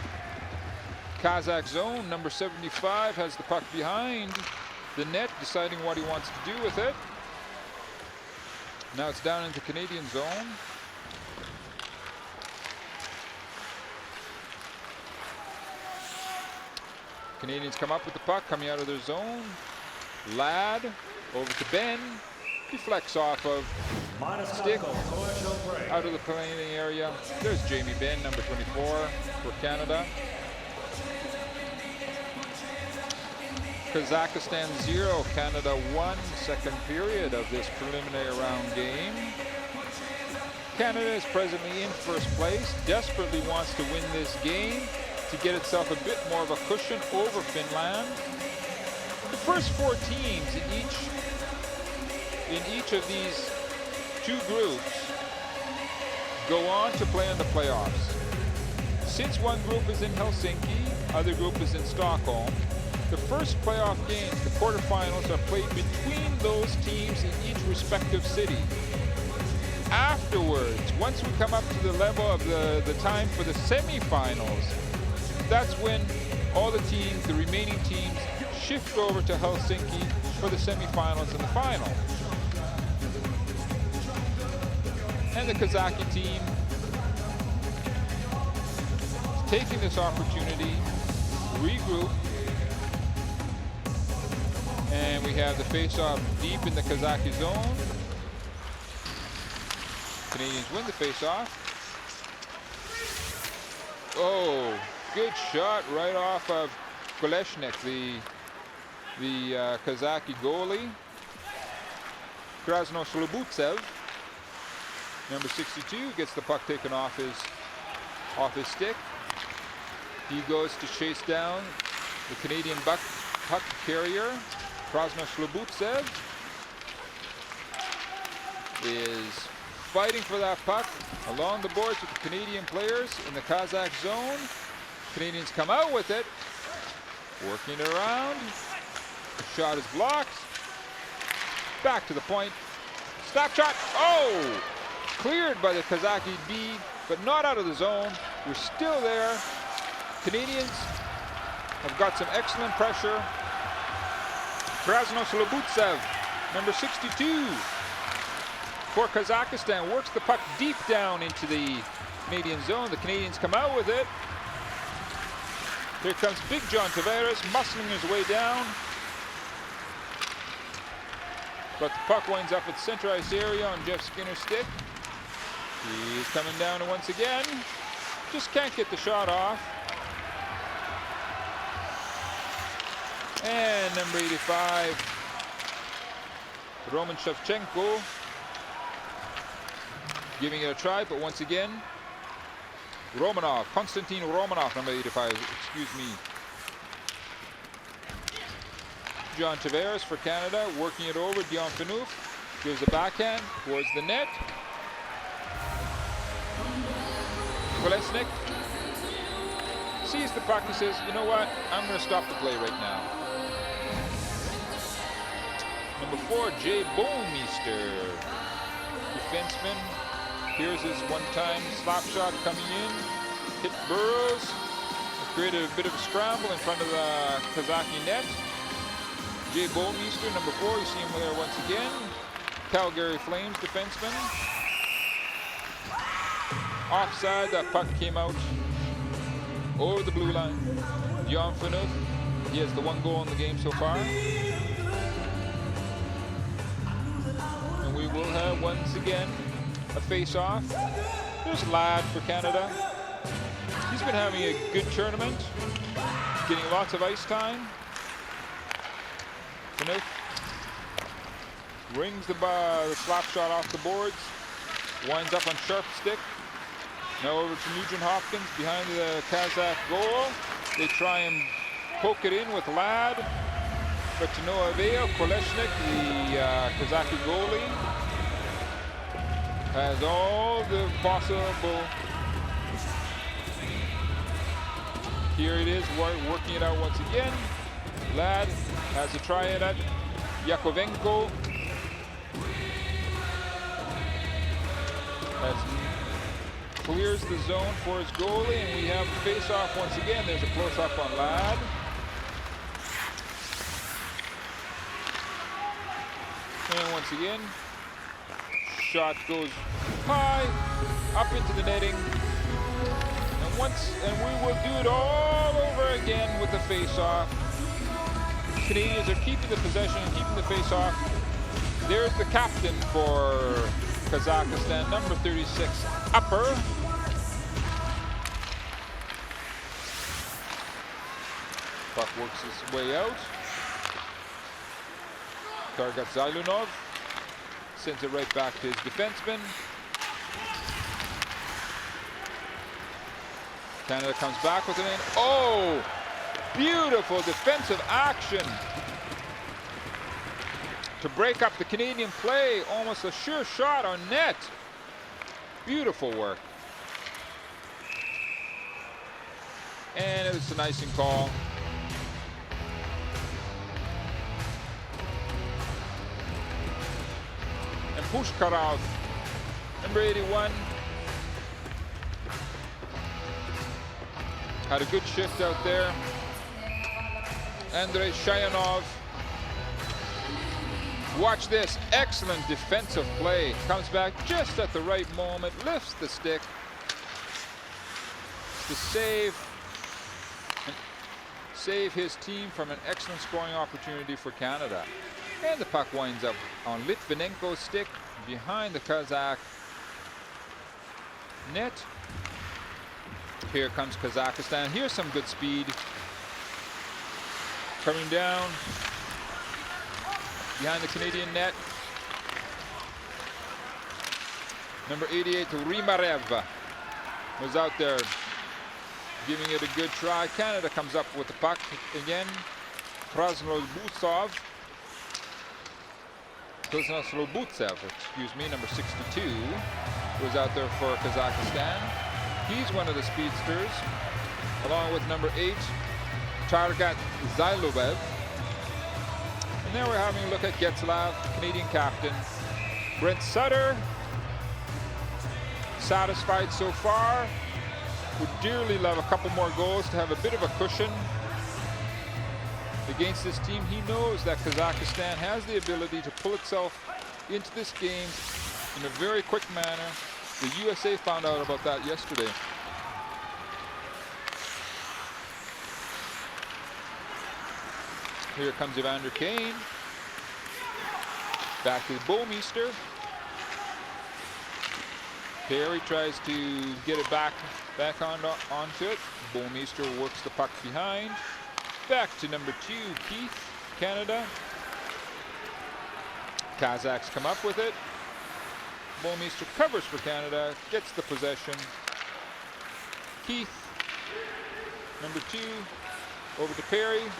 Kazakh zone. Number 75 has the puck behind the net, deciding what he wants to do with it. Now it's down into Canadian zone. Canadians come up with the puck, coming out of their zone. Lad over to Ben, deflects off of stick out of the playing area. There's Jamie Benn, number 24 for Canada. Kazakhstan 0, Canada 1, second period of this preliminary round game. Canada is presently in first place, desperately wants to win this game to get itself a bit more of a cushion over Finland. The first 4 teams in each of these 2 groups go on to play in the playoffs. Since one group is in Helsinki, other group is in Stockholm, the first playoff games, the quarterfinals, are played between those teams in each respective city. Afterwards, once we come up to the level of the time for the semifinals, that's when all the teams, the remaining teams, shift over to Helsinki for the semifinals and the final. And the Kazaki team is taking this opportunity, regroup, and we have the face-off deep in the Kazaki zone. Canadians win the face-off. Oh, good shot right off of Kolesnik, the Kazaki goalie. Krasno Slobutsev, number 62, gets the puck taken off his stick. He goes to chase down the Canadian puck carrier. Krasno Slobutsev is fighting for that puck along the boards with the Canadian players in the Kazakh zone. Canadians come out with it, working it around. The shot is blocked. Back to the point. Stop shot. Oh! Cleared by the Kazaki B, but not out of the zone. We're still there. Canadians have got some excellent pressure. Krasno Slobutsev, number 62 for Kazakhstan, works the puck deep down into the Canadian zone. The Canadians come out with it. Here comes Big John Tavares, muscling his way down. But the puck winds up at the center ice area on Jeff Skinner's stick. He's coming down once again. Just can't get the shot off. And number 85, Roman Shevchenko, giving it a try, but once again, Romanov, Konstantin Romanov, number 85, excuse me. John Tavares for Canada, working it over. Dion Phaneuf gives a backhand towards the net. Kolesnik sees the puck, he says, you know what, I'm going to stop the play right now. Number 4, Jay Bowmeister, defenseman. Here's his one-time slap shot coming in. Hit Burrows. Created a bit of a scramble in front of the Kazaki net. Jay Bowmeister, number 4, you see him there once again. Calgary Flames defenseman. Offside, that puck came out over the blue line. Dion Phaneuf, he has the 1 goal in the game so far. And we will have once again a face-off. There's Lad for Canada. He's been having a good tournament, getting lots of ice time. Phaneuf rings the slap shot off the boards, winds up on sharp stick. Now over to Nugent Hopkins behind the Kazakh goal. They try and poke it in with Lad, but to no avail. Kolesnik, the Kazaki goalie, has all the possible Here it is, working it out once again. Lad has a try at it. Yakovenko clears the zone for his goalie, and we have a face-off once again. There's a close-up on Lad. And once again, shot goes high, up into the netting. And we will do it all over again with the face-off. Canadians are keeping the possession and keeping the face-off. There's the captain for Kazakhstan, number 36, Upper. Puck works his way out. Target Zylunov sends it right back to his defenseman. Canada comes back with it in. Oh! Beautiful defensive action to break up the Canadian play. Almost a sure shot on net. Beautiful work. And it was an icing call. And Pushkarov, number 81, had a good shift out there. Andrei Shayanov. Watch this, excellent defensive play. Comes back just at the right moment, lifts the stick to save his team from an excellent scoring opportunity for Canada. And the puck winds up on Litvinenko's stick behind the Kazakh net. Here comes Kazakhstan. Here's some good speed. Coming down behind the Canadian net. Number 88, Rimarev, was out there giving it a good try. Canada comes up with the puck again. Krasnodbutsev, excuse me, number 62, was out there for Kazakhstan. He's one of the speedsters, along with number 8, Targat Zylovev. And then we're having a look at Getzlav, Canadian captain. Brent Sutter, satisfied so far. Would dearly love a couple more goals to have a bit of a cushion against this team. He knows that Kazakhstan has the ability to pull itself into this game in a very quick manner. The USA found out about that yesterday. Here comes Evander Kane. Back to the Bouwmeester. Perry tries to get it back onto it. Bouwmeester works the puck behind. Back to number 2, Keith, Canada. Kazakhs come up with it. Bouwmeester covers for Canada, gets the possession. Keith, number 2, over to Perry.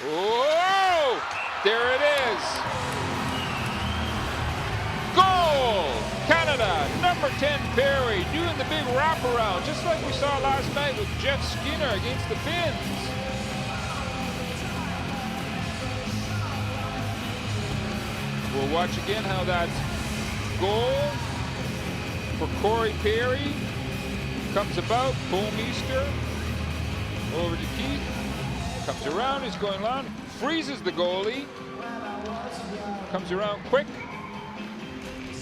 Whoa! There it is! Goal! Canada, number 10, Perry, doing the big wraparound, just like we saw last night with Jeff Skinner against the Finns. We'll watch again how that goal for Corey Perry comes about. Bouwmeester over to Keith. Comes around, he's going long, freezes the goalie. Comes around quick.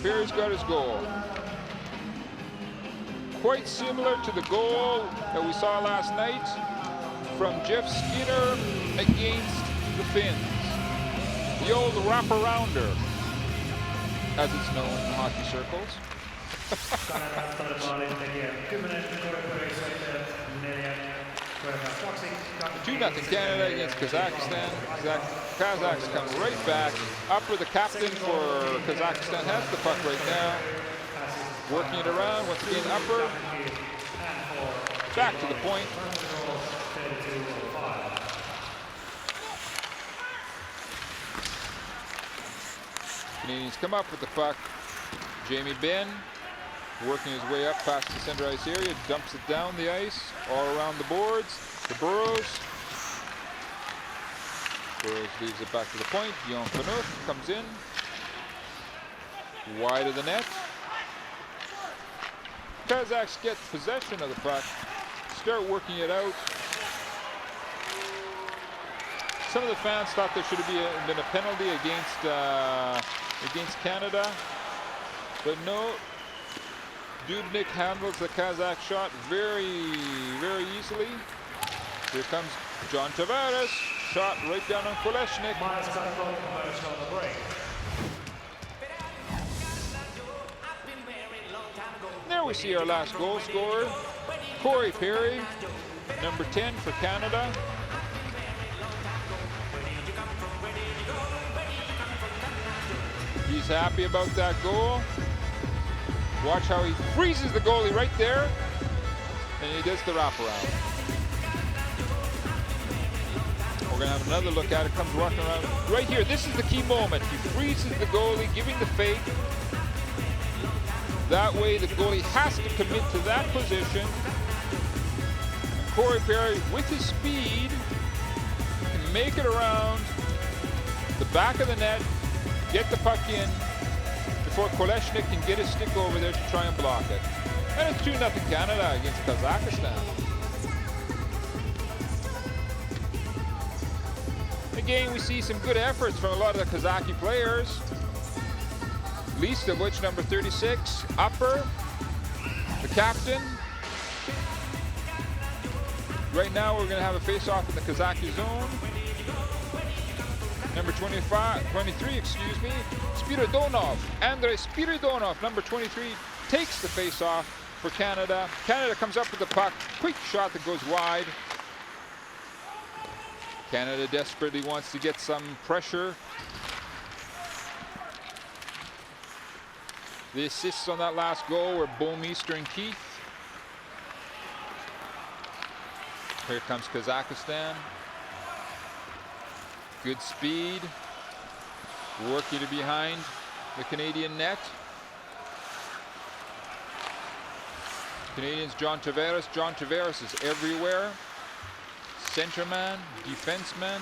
Perry's got his goal. Quite similar to the goal that we saw last night from Jeff Skinner against the Finns. The old wraparounder, as it's known in hockey circles. 2-0 Canada against Kazakhstan. Kazakhs come right back. Upper, the captain for Kazakhstan, has the puck right now. Working it around, once again Upper. Back to the point. Canadians come up with the puck. Jamie Benn working his way up past the center ice area, dumps it down the ice, all around the boards. to Burrows. Burrows leaves it back to the point. Guillaume Phaneuf comes in. Wide of the net. Kazakhs get possession of the puck. Start working it out. Some of the fans thought there should have been a penalty against Canada, but no. Dubnyk handles the Kazakh shot very, very easily. Here comes John Tavares, shot right down on Kolesnik. There we see our last goal scorer, Corey Perry, number 10 for Canada. He's happy about that goal. Watch how he freezes the goalie right there, and he does the wraparound. We're gonna have another look at it. Comes walking around right here. This is the key moment. He freezes the goalie, giving the fake. That way, the goalie has to commit to that position. And Corey Perry, with his speed, can make it around the back of the net, get the puck in before Kolesnik can get his stick over there to try and block it. And it's 2-0 Canada against Kazakhstan. Again, we see some good efforts from a lot of the Kazakh players, least of which number 36, Upper, the captain. Right now we're going to have a face-off in the Kazakh zone. Number 23, excuse me, Spiridonov. Andrei Spiridonov, number 23, takes the face-off for Canada. Canada comes up with the puck. Quick shot that goes wide. Canada desperately wants to get some pressure. The assists on that last goal were Bomeister and Keith. Here comes Kazakhstan. Good speed, working to behind the Canadian net. Canadians, John Tavares. John Tavares is everywhere. Centerman, defenseman.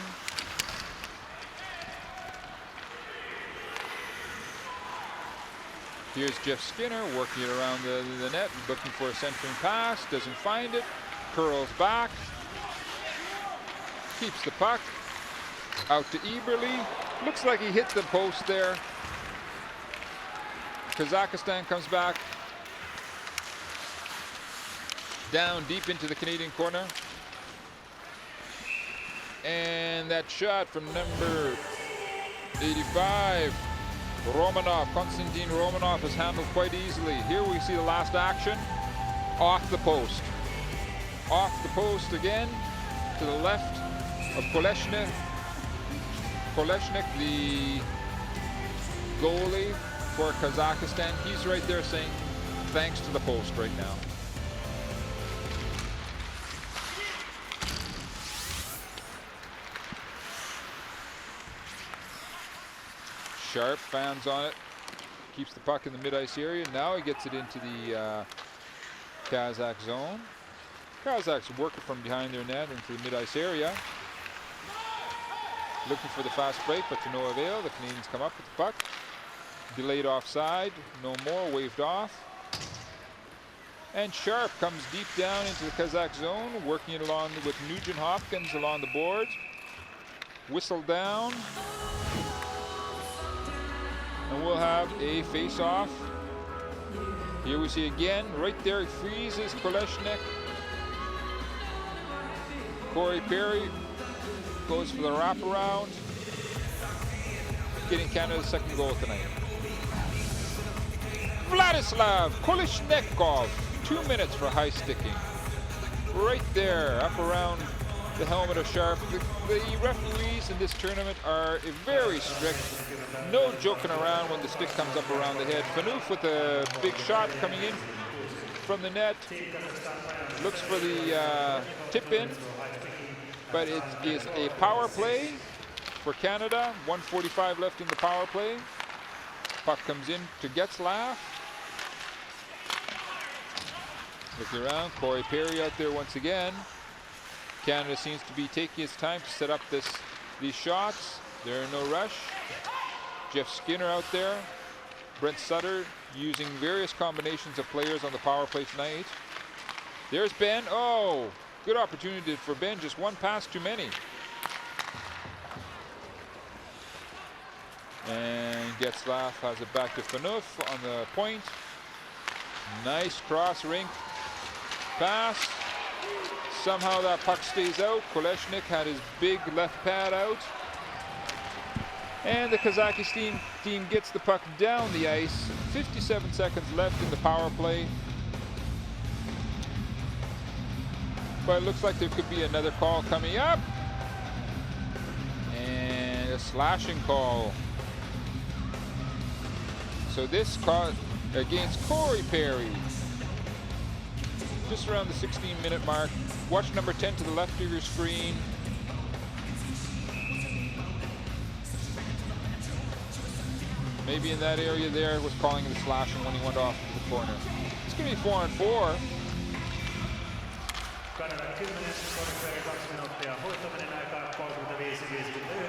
Here's Jeff Skinner working it around the net, looking for a centering pass, doesn't find it, curls back, keeps the puck. Out to Eberle. Looks like he hit the post there. Kazakhstan comes back. Down deep into the Canadian corner. And that shot from number 85, Romanov. Konstantin Romanov is handled quite easily. Here we see the last action. Off the post. Off the post again. To the left of Kolesnik. Kolesnik, the goalie for Kazakhstan, he's right there saying thanks to the post right now. Sharp fans on it, keeps the puck in the mid-ice area. Now he gets it into the Kazakh zone. Kazakhs working from behind their net into the mid-ice area. Looking for the fast break, but to no avail. The Canadians come up with the puck. Delayed offside, no more, waved off. And Sharp comes deep down into the Kazakh zone, working it along with Nugent Hopkins along the boards. Whistle down. And we'll have a face-off. Here we see again, right there, he freezes Kolesnik. Corey Perry goes for the wraparound, getting Canada's second goal tonight. Vladislav Kolesnikov, 2 minutes for high sticking. Right there, up around the helmet of Sharp. The referees in this tournament are very strict. No joking around when the stick comes up around the head. Phaneuf with a big shot coming in from the net. Looks for the tip in. But it is a power play for Canada. 1:45 left in the power play. Puck comes in to Getzlaf. Look around, Corey Perry out there once again. Canada seems to be taking its time to set up these shots. They're in no rush. Jeff Skinner out there. Brent Sutter using various combinations of players on the power play tonight. There's Ben. Oh, good opportunity for Ben. Just one pass too many. And Getzlaff has it back to Phaneuf on the point. Nice cross rink pass. Somehow that puck stays out. Kolesnik had his big left pad out. And the Kazakhstan team gets the puck down the ice. 57 seconds left in the power play. But it looks like there could be another call coming up. And a slashing call. So this call against Corey Perry. Just around the 16-minute mark. Watch number 10 to the left of your screen. Maybe in that area there was calling the slashing when he went off to the corner. It's going to be 4-on-4.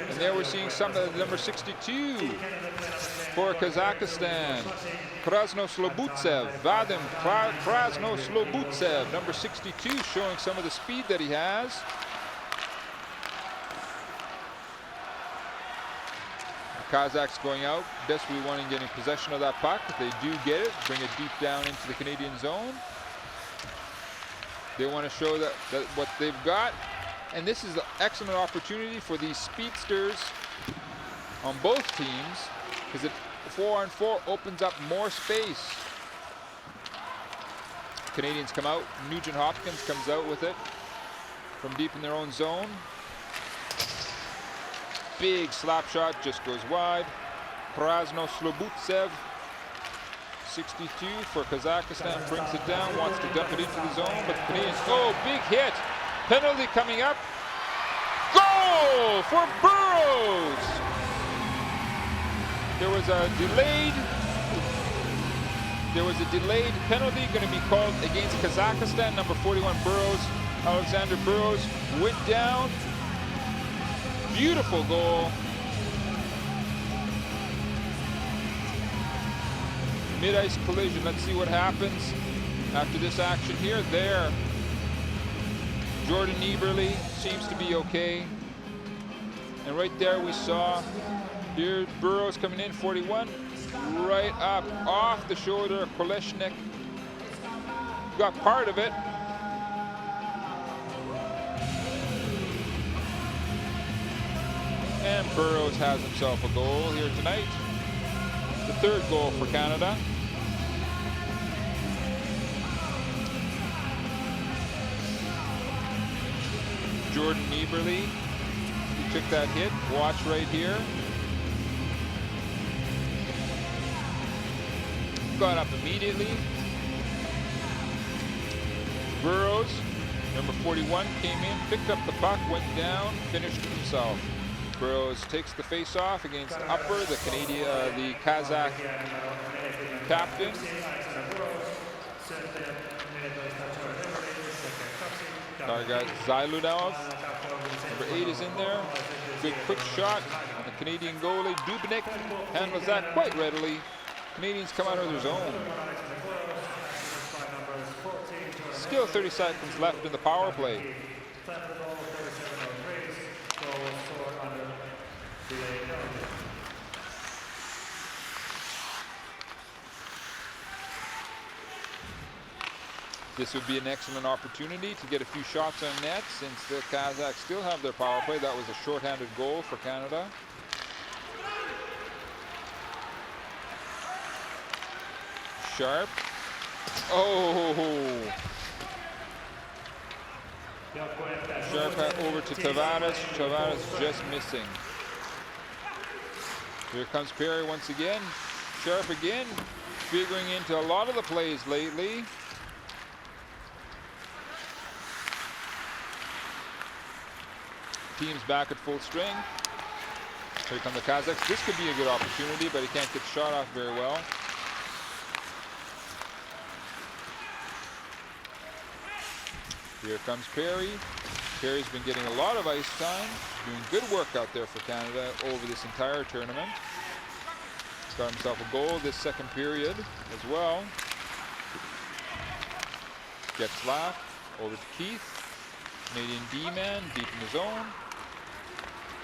And there we're seeing some of the number 62 for Kazakhstan. Krasnoslobutsev, Vadim Krasnoslobutsev, number 62, showing some of the speed that he has. The Kazakhs going out, desperately wanting getting possession of that puck. If they do get it, bring it deep down into the Canadian zone. They want to show that what they've got. And this is an excellent opportunity for these speedsters on both teams, because it 4-on-4 opens up more space. Canadians come out. Nugent Hopkins comes out with it from deep in their own zone. Big slap shot, just goes wide. Krasnoslobutsev, 62 for Kazakhstan, brings it down, wants to dump it into the zone, but the Canadians, oh, big hit. Penalty coming up. Goal for Burrows. There was a delayed penalty going to be called against Kazakhstan. Number 41 Burrows, Alexander Burrows, went down. Beautiful goal. Mid-ice collision. Let's see what happens after this action here. There. Jordan Eberle seems to be okay. And right there we saw, here's Burrows coming in, 41. Right up, off the shoulder of Kolesnik. Got part of it. And Burrows has himself a goal here tonight. The third goal for Canada. Jordan Eberle, he took that hit. Watch right here. Got up immediately. Burrows, number 41, came in, picked up the puck, went down, finished it himself. Burrows takes the face-off against Upper, the Kazakh captain. Our guy Zylunov, number 8 is in there. Good quick shot on the Canadian goalie. Dubnik handles that quite readily. Canadians come out of their zone. Still 30 seconds left in the power play. This would be an excellent opportunity to get a few shots on net, since the Kazakhs still have their power play. That was a shorthanded goal for Canada. Sharp. Oh! Sharp over to Tavares. Tavares just missing. Here comes Perry once again. Sharp again, figuring into a lot of the plays lately. Team's back at full strength. Here come the Kazakhs. This could be a good opportunity, but he can't get shot off very well. Here comes Perry. Terry's been getting a lot of ice time, doing good work out there for Canada over this entire tournament. Got himself a goal this second period as well. Getzlaf over to Keith. Canadian D-man deep in the zone.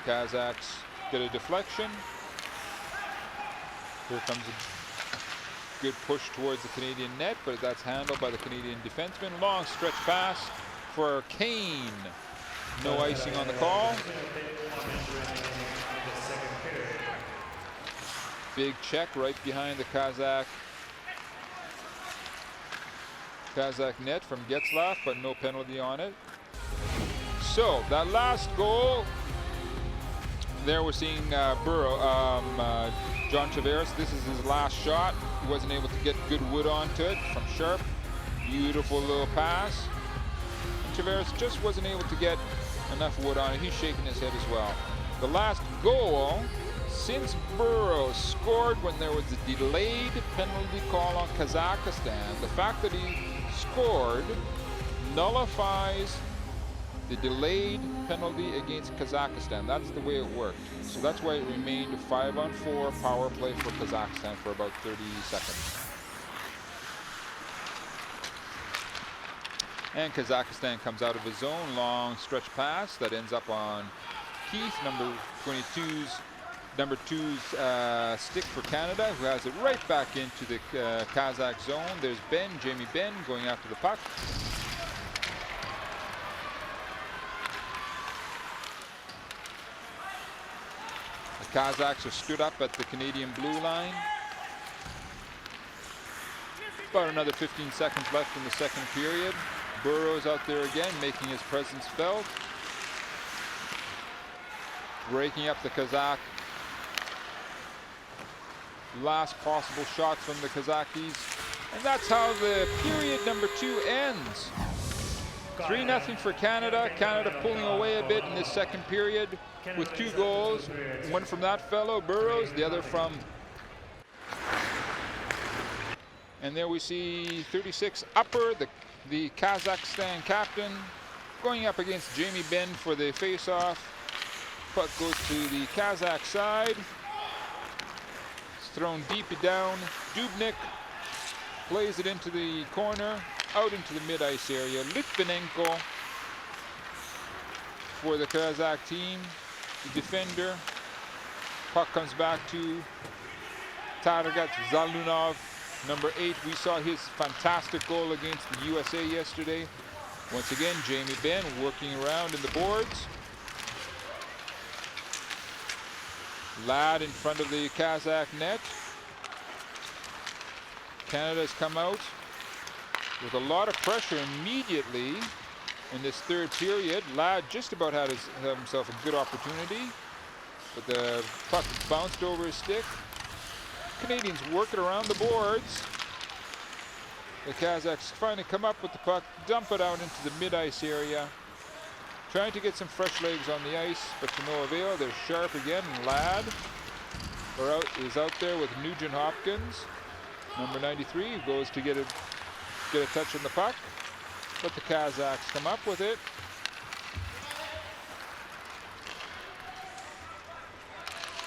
Kazakhs get a deflection. Here comes a good push towards the Canadian net, but that's handled by the Canadian defenseman. Long stretch pass for Kane. No icing on the call. Big check right behind the Kazakh net from Getzlaf, but no penalty on it. So that last goal, there we're seeing John Tavares. This is his last shot. He wasn't able to get good wood onto it from Sharp. Beautiful little pass. And Tavares just wasn't able to get enough wood on it. He's shaking his head as well. The last goal, since Burrows scored when there was a delayed penalty call on Kazakhstan, the fact that he scored nullifies the delayed penalty against Kazakhstan. That's the way it worked. So that's why it remained a 5-on-4 power play for Kazakhstan for about 30 seconds. And Kazakhstan comes out of his zone, long stretch pass that ends up on Keith, number 2's stick for Canada, who has it right back into the Kazakh zone. There's Jamie Benn going after the puck. The Kazakhs are stood up at the Canadian blue line. About another 15 seconds left in the second period. Burrows out there again, making his presence felt. Breaking up the Kazakh. Last possible shot from the Kazakhis. And that's how the period number 2 ends. 3-0 for Canada. Canada pulling away a bit in this second period with 2 goals. One from that fellow, Burrows, the other from... And there we see 36 Upper, the Kazakhstan captain, going up against Jamie Benn for the face-off. Puck goes to the Kazakh side. It's thrown deep down. Dubnyk plays it into the corner, out into the mid-ice area. Litvinenko for the Kazakh team, the defender. Puck comes back to Taragat Zalunov, number 8. We saw his fantastic goal against the USA yesterday. Once again, Jamie Benn working around in the boards. Ladd in front of the Kazakh net. Canada's come out with a lot of pressure immediately in this third period. Ladd just about had himself a good opportunity, but the puck bounced over his stick. Canadians working around the boards. The Kazakhs finally come up with the puck, dump it out into the mid-ice area. Trying to get some fresh legs on the ice, but to no avail. There's Sharp again, and Ladd is out there with Nugent Hopkins, number 93, who goes to get a touch on the puck, but the Kazakhs come up with it.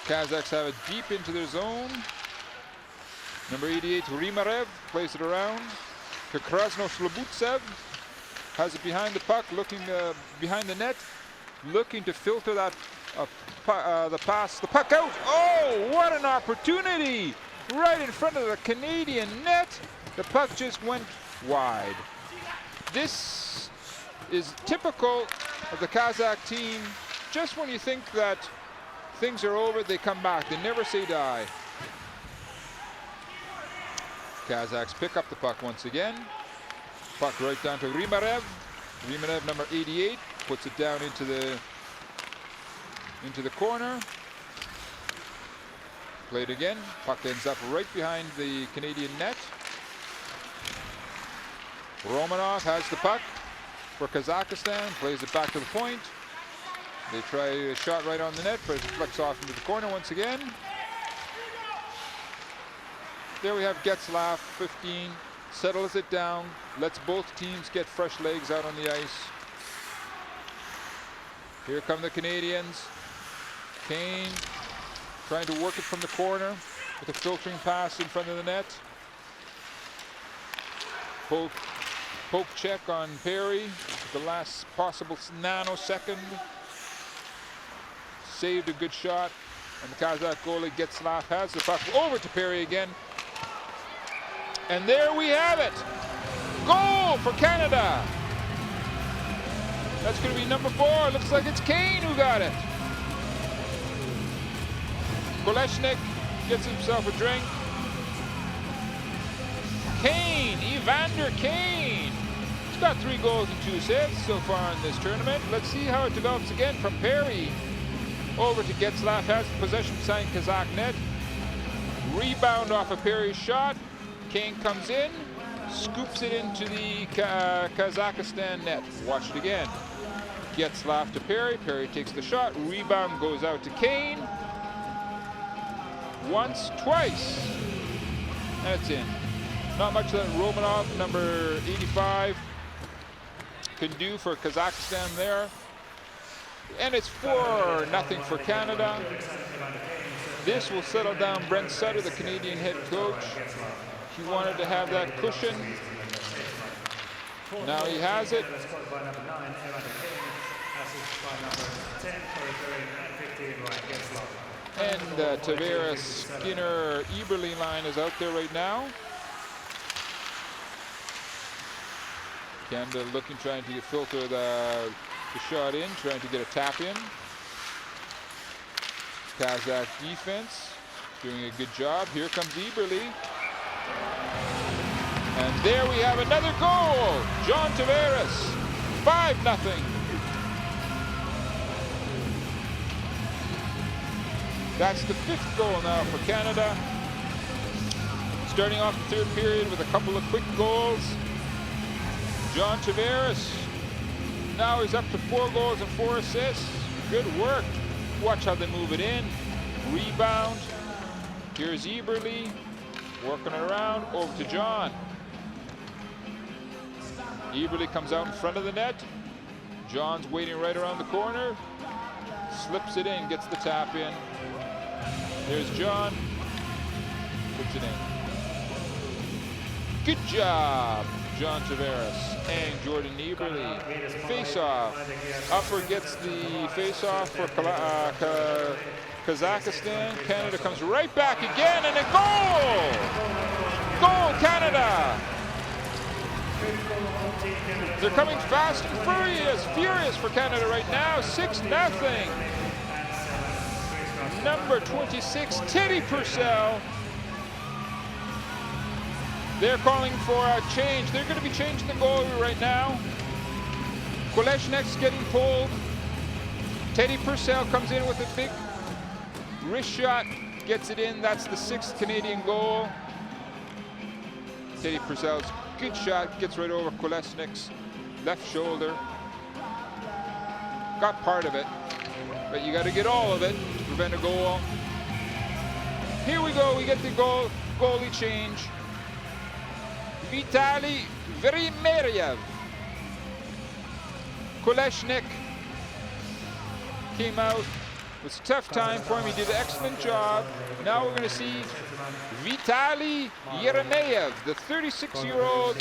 Kazakhs have it deep into their zone. Number 88, Rimarev, plays it around to Krasno Slobutsev. Has it behind the puck, looking behind the net, looking to filter that the puck out. Oh, what an opportunity! Right in front of the Canadian net. The puck just went wide. This is typical of the Kazakh team. Just when you think that things are over, they come back. They never say die. Kazakhs pick up the puck once again. Puck right down to Rimarev. Rimarev, number 88, puts it down into the corner. Played again. Puck ends up right behind the Canadian net. Romanov has the puck for Kazakhstan. Plays it back to the point. They try a shot right on the net, but it flicks off into the corner once again. There we have Getzlaf, 15. Settles it down, lets both teams get fresh legs out on the ice. Here come the Canadians. Kane trying to work it from the corner with a filtering pass in front of the net. Poke check on Perry at the last possible nanosecond. Saved a good shot, and the Kazakh goalie Getzlaf has the puck over to Perry again. And there we have it. Goal for Canada. That's going to be number 4. Looks like it's Kane who got it. Kolesnik gets himself a drink. Kane, Evander Kane. He's got 3 goals and 2 assists so far in this tournament. Let's see how it develops again from Perry. Over to Getzlaf, has the possession beside Kazakh net. Rebound off a Perry's shot. Kane comes in, scoops it into the Kazakhstan net. Watch it again. Getzlaf to Perry. Perry takes the shot. Rebound goes out to Kane. Once, twice. And it's in. Not much that Romanov, number 85, can do for Kazakhstan there. And it's 4-0 for Canada. This will settle down Brent Sutter, the Canadian head coach. He wanted to have that cushion. Now he has it. And Tavares, Skinner, Eberle line is out there right now. Canada looking, trying to filter the shot in, trying to get a tap in. Kazakh defense doing a good job. Here comes Eberle. And there we have another goal. John Tavares, 5-0. That's the 5th goal now for Canada. Starting off the 3rd period with a couple of quick goals. John Tavares, now he's up to 4 goals and 4 assists. Good work. Watch how they move it in. Rebound. Here's Eberle working it around over to John. Eberle comes out in front of the net. John's waiting right around the corner. Slips it in, gets the tap in. There's John. Puts it in. Good job, John Tavares and Jordan Eberle. Face-off. Upper gets the face-off for Kazakhstan. Canada comes right back again, and a goal! Goal, Canada! They're coming fast and furious for Canada right now. 6-0. Number 26, Teddy Purcell. They're calling for a change. They're going to be changing the goalie right now. Kolesnik's getting pulled. Teddy Purcell comes in with a big wrist shot, gets it in. That's the 6th Canadian goal. Teddy Purcell's good shot, gets right over Kolesnik's left shoulder. Got part of it, but you got to get all of it to prevent a goal. Here we go. We get the goalie change. Vitaly Verimeryev. Kolesnik came out. It was a tough time for him. He did an excellent job. Now we're going to see Vitaly Yeremeyev, the 36-year-old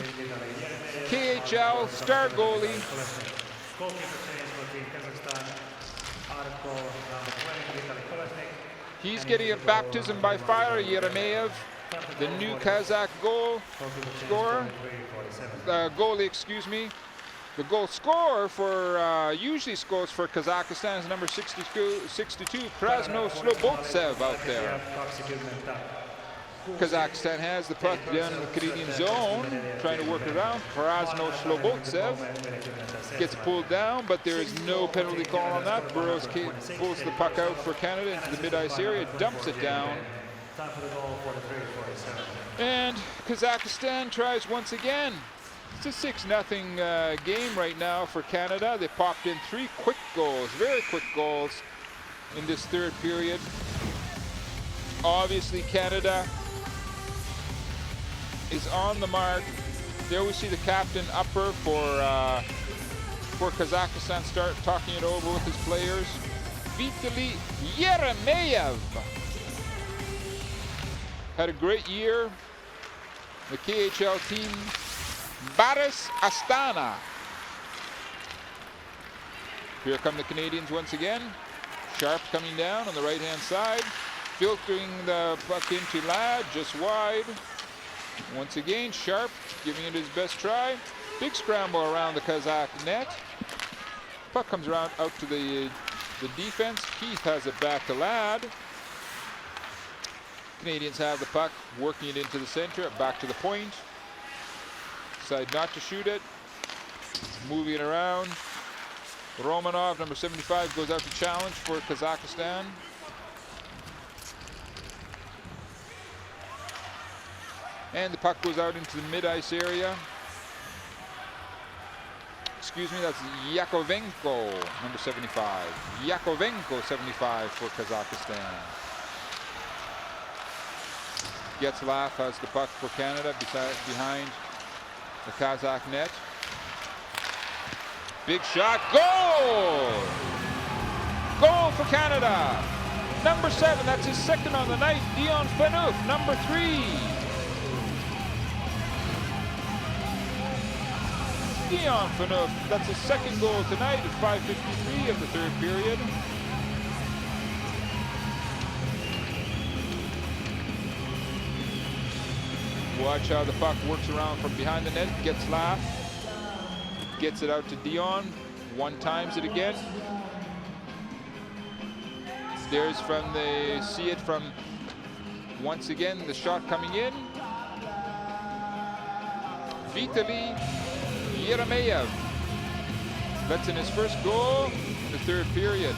KHL star goalie. He's getting a baptism by fire, Yeremeyev, the new Kazakh goal scorer. Goalie, excuse me. The goal scorer for usually scores for Kazakhstan is number 62 Krasno Slobodtsev out there. Kazakhstan has the puck down in the Canadian zone, trying to work it around. Krasno Slobodtsev gets pulled down, but there is no penalty call on that. Burroughs pulls the puck out for Canada into the mid-ice area, dumps it down. And Kazakhstan tries once again. It's a 6-0 game right now for Canada. They popped in 3 quick goals, very quick goals in this 3rd period. Obviously, Canada is on the mark. There we see the captain Upper for for Kazakhstan. Start talking it over with his players. Vitaly Yeremeyev had a great year. The KHL team, Baris Astana. Here come the Canadians once again. Sharp coming down on the right-hand side, filtering the puck into Ladd, just wide. Once again, Sharp giving it his best try. Big scramble around the Kazakh net. Puck comes around out to the defense. Keith has it back to Ladd. Canadians have the puck, working it into the center, back to the point. Decide not to shoot it. Moving it around. Romanov, number 75, goes out to challenge for Kazakhstan. And the puck goes out into the mid-ice area. Excuse me, that's Yakovenko, number 75. Yakovenko, 75 for Kazakhstan. Getzlaf has the puck for Canada behind the Kazakh net. Big shot, goal! Goal for Canada. Number 7, that's his second on the night. Dion Phaneuf, number 3. Dion Phaneuf, that's his second goal tonight at 5:53 of the third period. Watch how the puck works around from behind the net. Getzlaf gets it out to Dion. One times it again. There's from the, see it from, once again, the shot coming in. Vitaly Yeremeyev. That's in his first goal in the third period.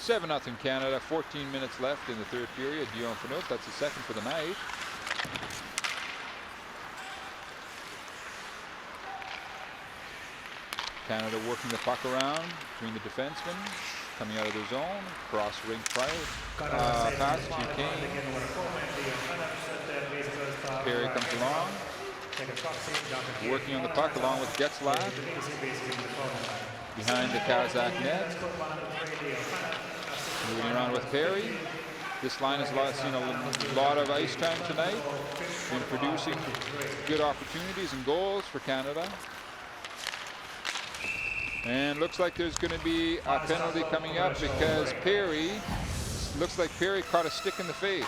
(7-0) Canada, 14 minutes left in the third period. Dion Phaneuf, that's the second for the night. Canada working the puck around between the defensemen, coming out of their zone, cross ring pass to Kane. Perry comes along, working on the puck along with Getzlaf behind the Kazakh net. Moving around with Perry. This line has seen a lot of ice time tonight, been producing good opportunities and goals for Canada. And looks like there's going to be a penalty coming up because Perry, looks like Perry caught a stick in the face.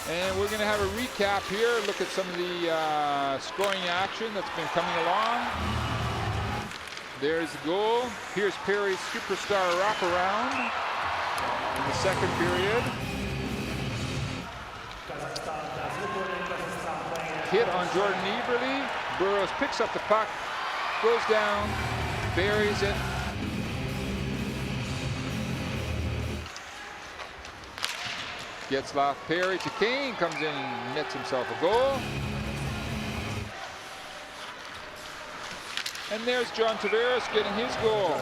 And we're going to have a recap here, look at some of the scoring action that's been coming along. There's the goal. Here's Perry's superstar wraparound in the second period. Hit on Jordan Eberle. Burroughs picks up the puck, goes down, buries it. Getzlaf, Perry to Kane, comes in and nets himself a goal. And there's John Tavares getting his goal.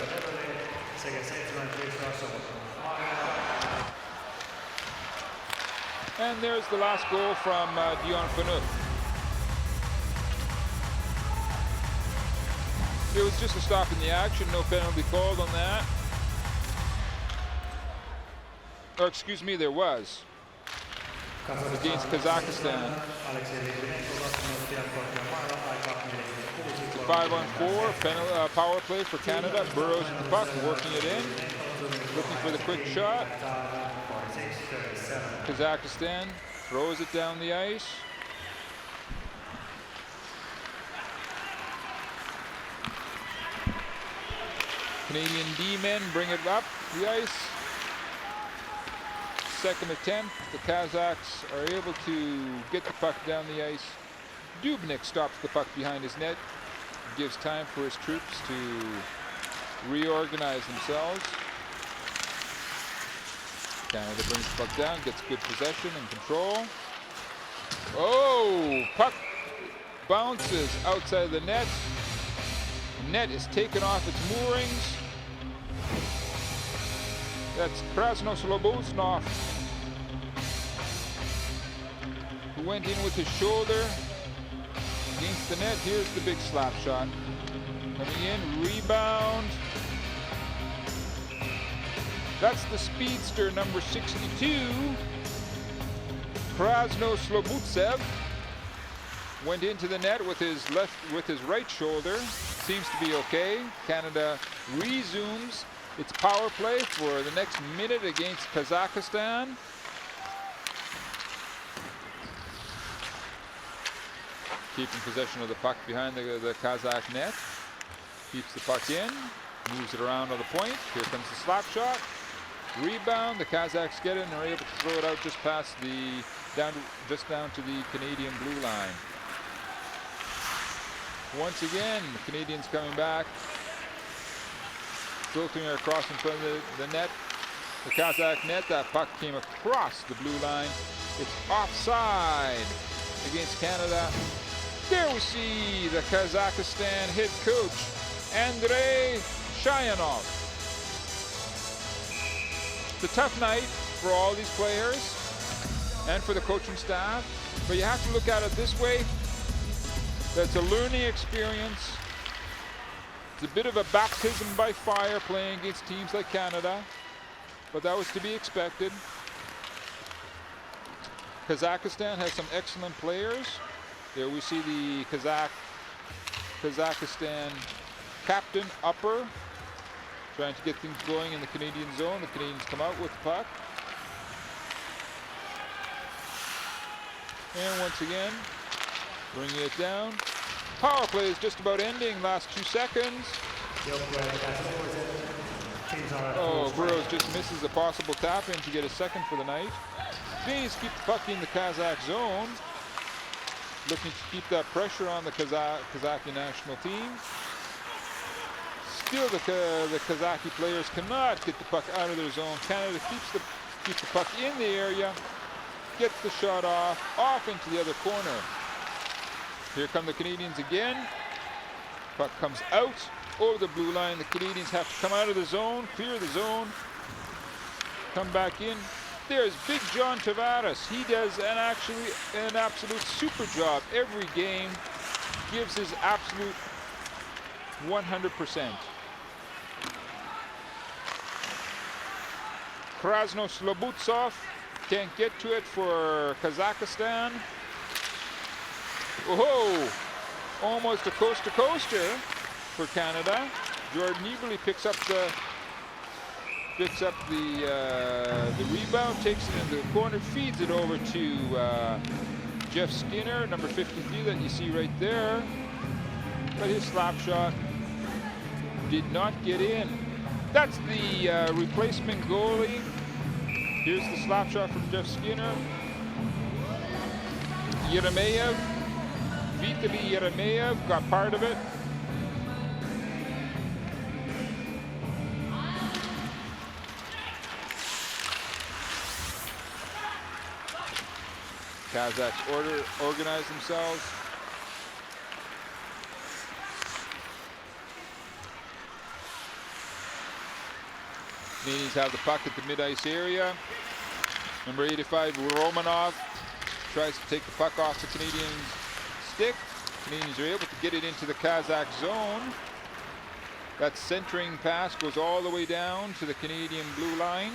And there's the last goal from Dion Phaneuf. It was just a stop in the action, no penalty called on that. Or excuse me, there was. Against Kazakhstan. 5-on-4 power play for Canada. Burroughs at the puck, working it in, looking for the quick shot. Kazakhstan throws it down the ice. Canadian D-men bring it up the ice. Second attempt, the Kazakhs are able to get the puck down the ice. Dubnyk stops the puck behind his net, gives time for his troops to reorganize themselves. Canada brings the puck down, gets good possession and control. Oh, puck bounces outside the net. The net is taken off its moorings. That's Krasnoslobosnov, who went in with his shoulder against the net. Here's the big slap shot. Coming in, rebound. That's the speedster, number 62. Krasnoslobutsev went into the net with his right shoulder. Seems to be okay. Canada resumes its power play for the next minute against Kazakhstan. Keeping possession of the puck behind the Kazakh net. Keeps the puck in, moves it around on the point. Here comes the slap shot. Rebound. The Kazakhs get it and are able to throw it out just past down to the Canadian blue line. Once again, the Canadians coming back, filtering across in front of the net. The Kazakh net. That puck came across the blue line. It's offside against Canada. There we see the Kazakhstan head coach, Andrei Shayanov. It's a tough night for all these players and for the coaching staff, but you have to look at it this way. That's a learning experience. It's a bit of a baptism by fire playing against teams like Canada, but that was to be expected. Kazakhstan has some excellent players. There we see the Kazakhstan captain, Upper, trying to get things going in the Canadian zone. The Canadians come out with the puck. And once again, bringing it down. Power play is just about ending. Last 2 seconds. Oh, Burrows just misses a possible tap in to get a second for the night. Canadians keep the puck in the Kazakh zone. Looking to keep that pressure on the Kazakh national team. Still, the Kazakh players cannot get the puck out of their zone. Canada keeps the puck in the area, gets the shot off into the other corner. Here come the Canadians again. Puck comes out over the blue line. The Canadians have to come out of the zone, clear the zone, come back in. There's Big John Tavares. He does an absolute super job every game. Gives his absolute 100%. Krasnoslobutsev can't get to it for Kazakhstan. Oh, almost a coast-to-coaster for Canada. Jordan Eberle picks up the rebound, takes it into the corner, feeds it over to Jeff Skinner, number 53 that you see right there. But his slap shot did not get in. That's the replacement goalie. Here's the slap shot from Jeff Skinner. Yeremeyev, Vitaly Yeremeyev got part of it. Kazakhs organize themselves. Canadians have the puck at the mid-ice area. Number 85, Romanov, tries to take the puck off the Canadian stick. Canadians are able to get it into the Kazakh zone. That centering pass goes all the way down to the Canadian blue line.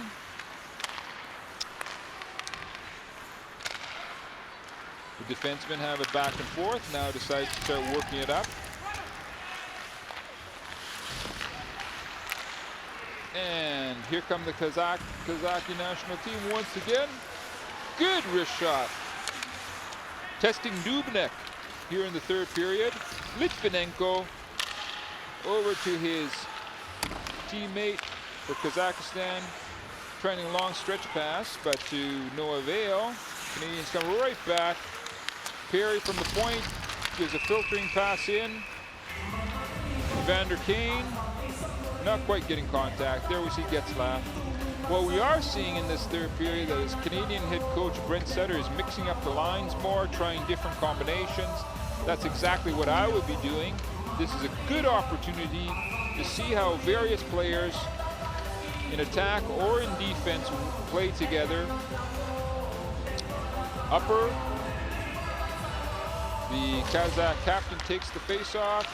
The defensemen have it back and forth, now decide to start working it up. And here come the Kazakh national team once again. Good wrist shot. Testing Dubnyk here in the third period. Litvinenko over to his teammate for Kazakhstan, trying a long stretch pass, but to no avail. Canadians come right back. Perry from the point gives a filtering pass in. Vander Kane not quite getting contact. There we see Getzlaff. What we are seeing in this third period is Canadian head coach Brent Sutter is mixing up the lines more, trying different combinations. That's exactly what I would be doing. This is a good opportunity to see how various players in attack or in defense play together. Upper, the Kazakh captain takes the face-off,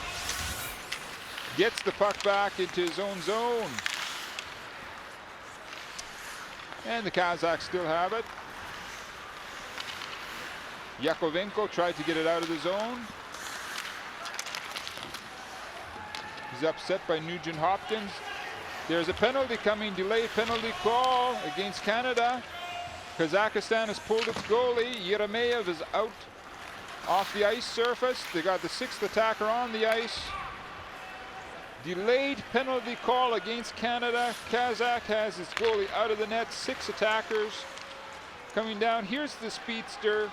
gets the puck back into his own zone. And the Kazakhs still have it. Yakovenko tried to get it out of the zone. He's upset by Nugent Hopkins. There's a penalty coming, delayed penalty call against Canada. Kazakhstan has pulled its goalie. Yeremeyev is out off the ice surface. They got the 6th attacker on the ice. Delayed penalty call against Canada. Kazakh has his goalie out of the net. 6 attackers coming down. Here's the speedster.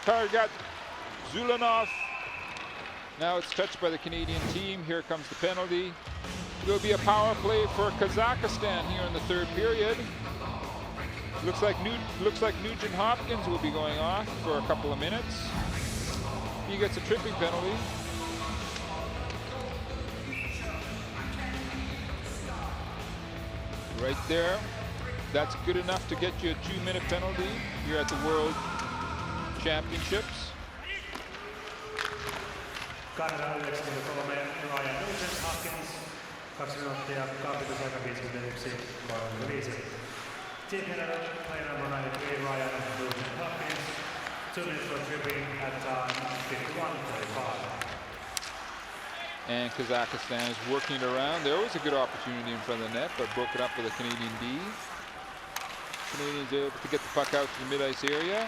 Targat Zulanov. Now it's touched by the Canadian team. Here comes the penalty. There'll be a power play for Kazakhstan here in the 3rd period. Looks like Nugent Hopkins will be going off for a couple of minutes. He gets a tripping penalty. Right there. That's good enough to get you a 2-minute penalty here at the World Championships.
Kanada 93, Ryan Nugent Hopkins, 2 minuuttia, kaapitusaika 51,35. Team Canada, player number 93, Ryan Nugent Hopkins, 2 minutes for tripping at time 51:35.
And Kazakhstan is working it around. There was a good opportunity in front of the net, but broke it up with a Canadian D. Canadians able to get the puck out to the mid-ice area.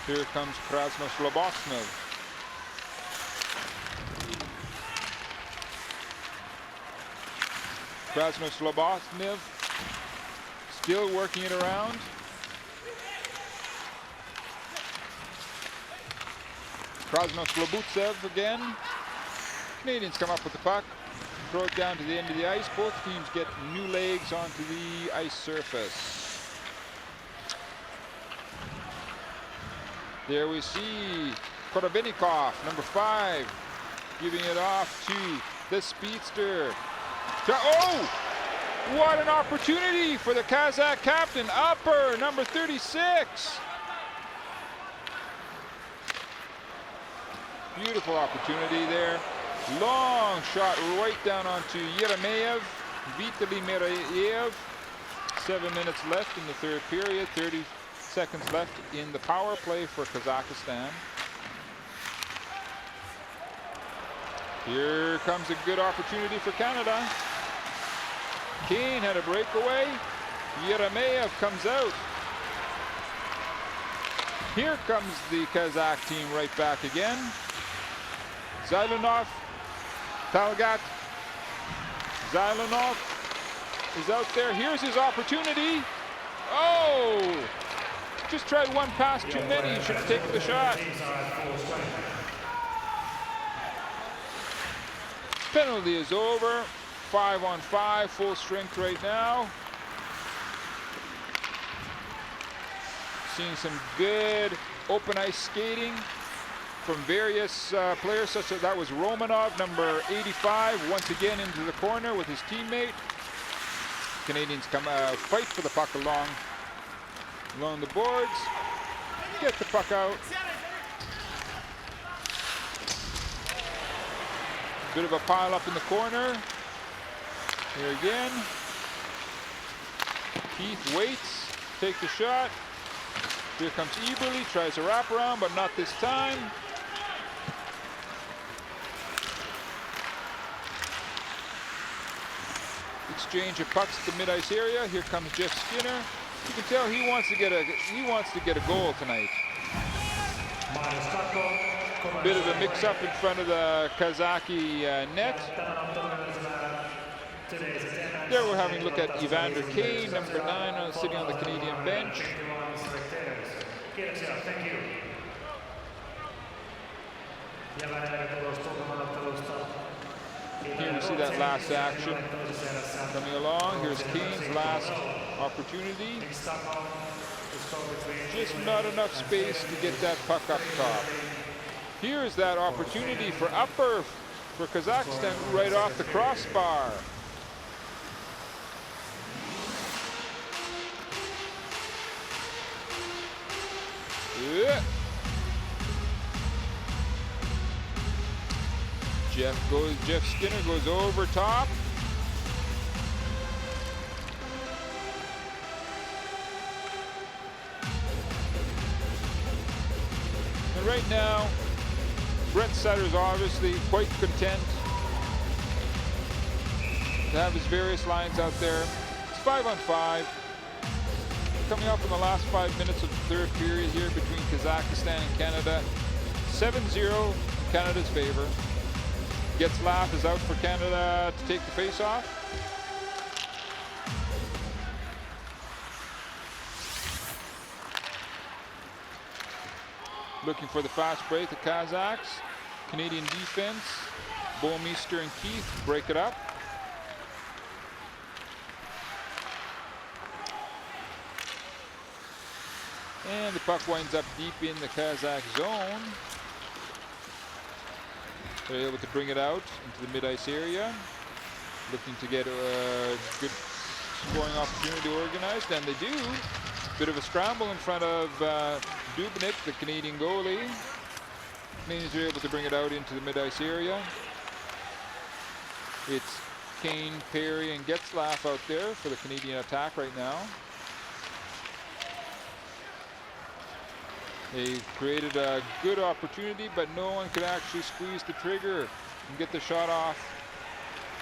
Here comes Krasnoslobosnov. Krasnoslobosnov still working it around. Krasnoslobutsev again. Canadians come up with the puck, throw it down to the end of the ice. Both teams get new legs onto the ice surface. There we see Korobenikov, number 5, giving it off to the speedster. Oh! What an opportunity for the Kazakh captain, Upper, number 36. Beautiful opportunity there. Long shot right down onto Yeremeyev, Vitaly Merayev. 7 minutes left in the 3rd period, 30 seconds left in the power play for Kazakhstan. Here comes a good opportunity for Canada. Kane had a breakaway. Yeremeyev comes out. Here comes the Kazakh team right back again. Zylunov, Talgat. Zylunov is out there. Here's his opportunity. Oh! Just tried one pass too many. He should have taken the shot. Penalty is over. 5-on-5, full strength right now. Seeing some good open ice skating from various players, such as that was Romanov, number 85, once again into the corner with his teammate. Canadians come fight for the puck along the boards, get the puck out. Bit of a pile up in the corner. Here again. Keith waits, takes the shot. Here comes Eberle, tries a wraparound, but not this time. Exchange of pucks at the mid-ice area. Here comes Jeff Skinner. You can tell he wants to get a goal tonight. Bit of a mix-up in front of the Kazaki net. There we're having a look at Evander Kane, number 9, sitting on the Canadian bench. Here we see that last action coming along. Here's Kane's last opportunity. Just not enough space to get that puck up top. Here's that opportunity for Upper for Kazakhstan right off the crossbar. Yeah. Jeff Skinner goes over top. And right now, Brent Sutter's obviously quite content to have his various lines out there. It's 5-on-5. Coming up in the last 5 minutes of the third period here between Kazakhstan and Canada. 7-0 in Canada's favor. Getzlaf is out for Canada to take the face-off. Looking for the fast break, the Kazakhs. Canadian defense, Bowmeister and Keith break it up. And the puck winds up deep in the Kazakh zone. They're able to bring it out into the mid-ice area. Looking to get a good scoring opportunity organized, and they do. Bit of a scramble in front of Dubnyk, the Canadian goalie. Canadians are able to bring it out into the mid-ice area. It's Kane, Perry, and Getzlaf out there for the Canadian attack right now. They created a good opportunity, but no one could actually squeeze the trigger and get the shot off.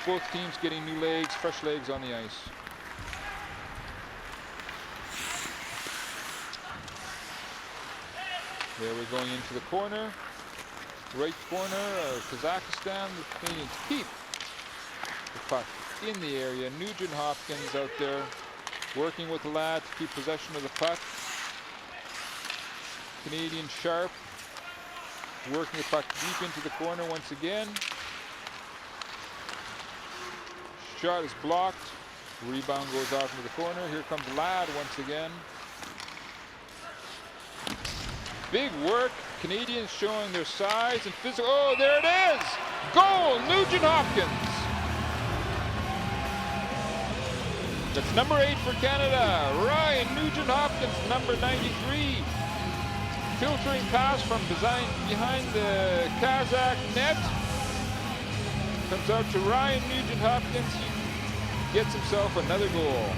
Both teams getting new legs, fresh legs on the ice. There we're going into the corner. Right corner of Kazakhstan. The Canadians keep the puck in the area. Nugent Hopkins out there working with the lad to keep possession of the puck. Canadian Sharp working the puck deep into the corner once again. Shot is blocked. Rebound goes off into the corner. Here comes Ladd once again. Big work. Canadians showing their size and physical. Oh, there it is! Goal! Nugent Hopkins. That's number 8 for Canada. Ryan Nugent Hopkins, number 93. Filtering pass from behind the Kazakh net. Comes out to Ryan Nugent Hopkins. He gets himself another goal.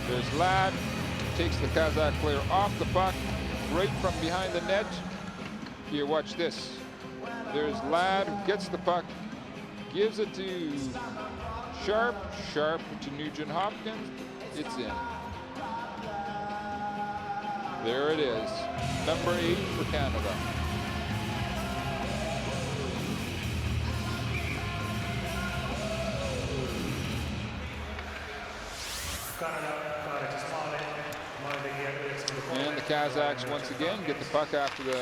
There's Ladd. Takes the Kazakh player off the puck, right from behind the net. Here, watch this. There's Ladd who gets the puck, gives it to Sharp. Sharp to Nugent Hopkins. It's in. There it is. Number 8 for Canada. And the Kazakhs once again get the puck after the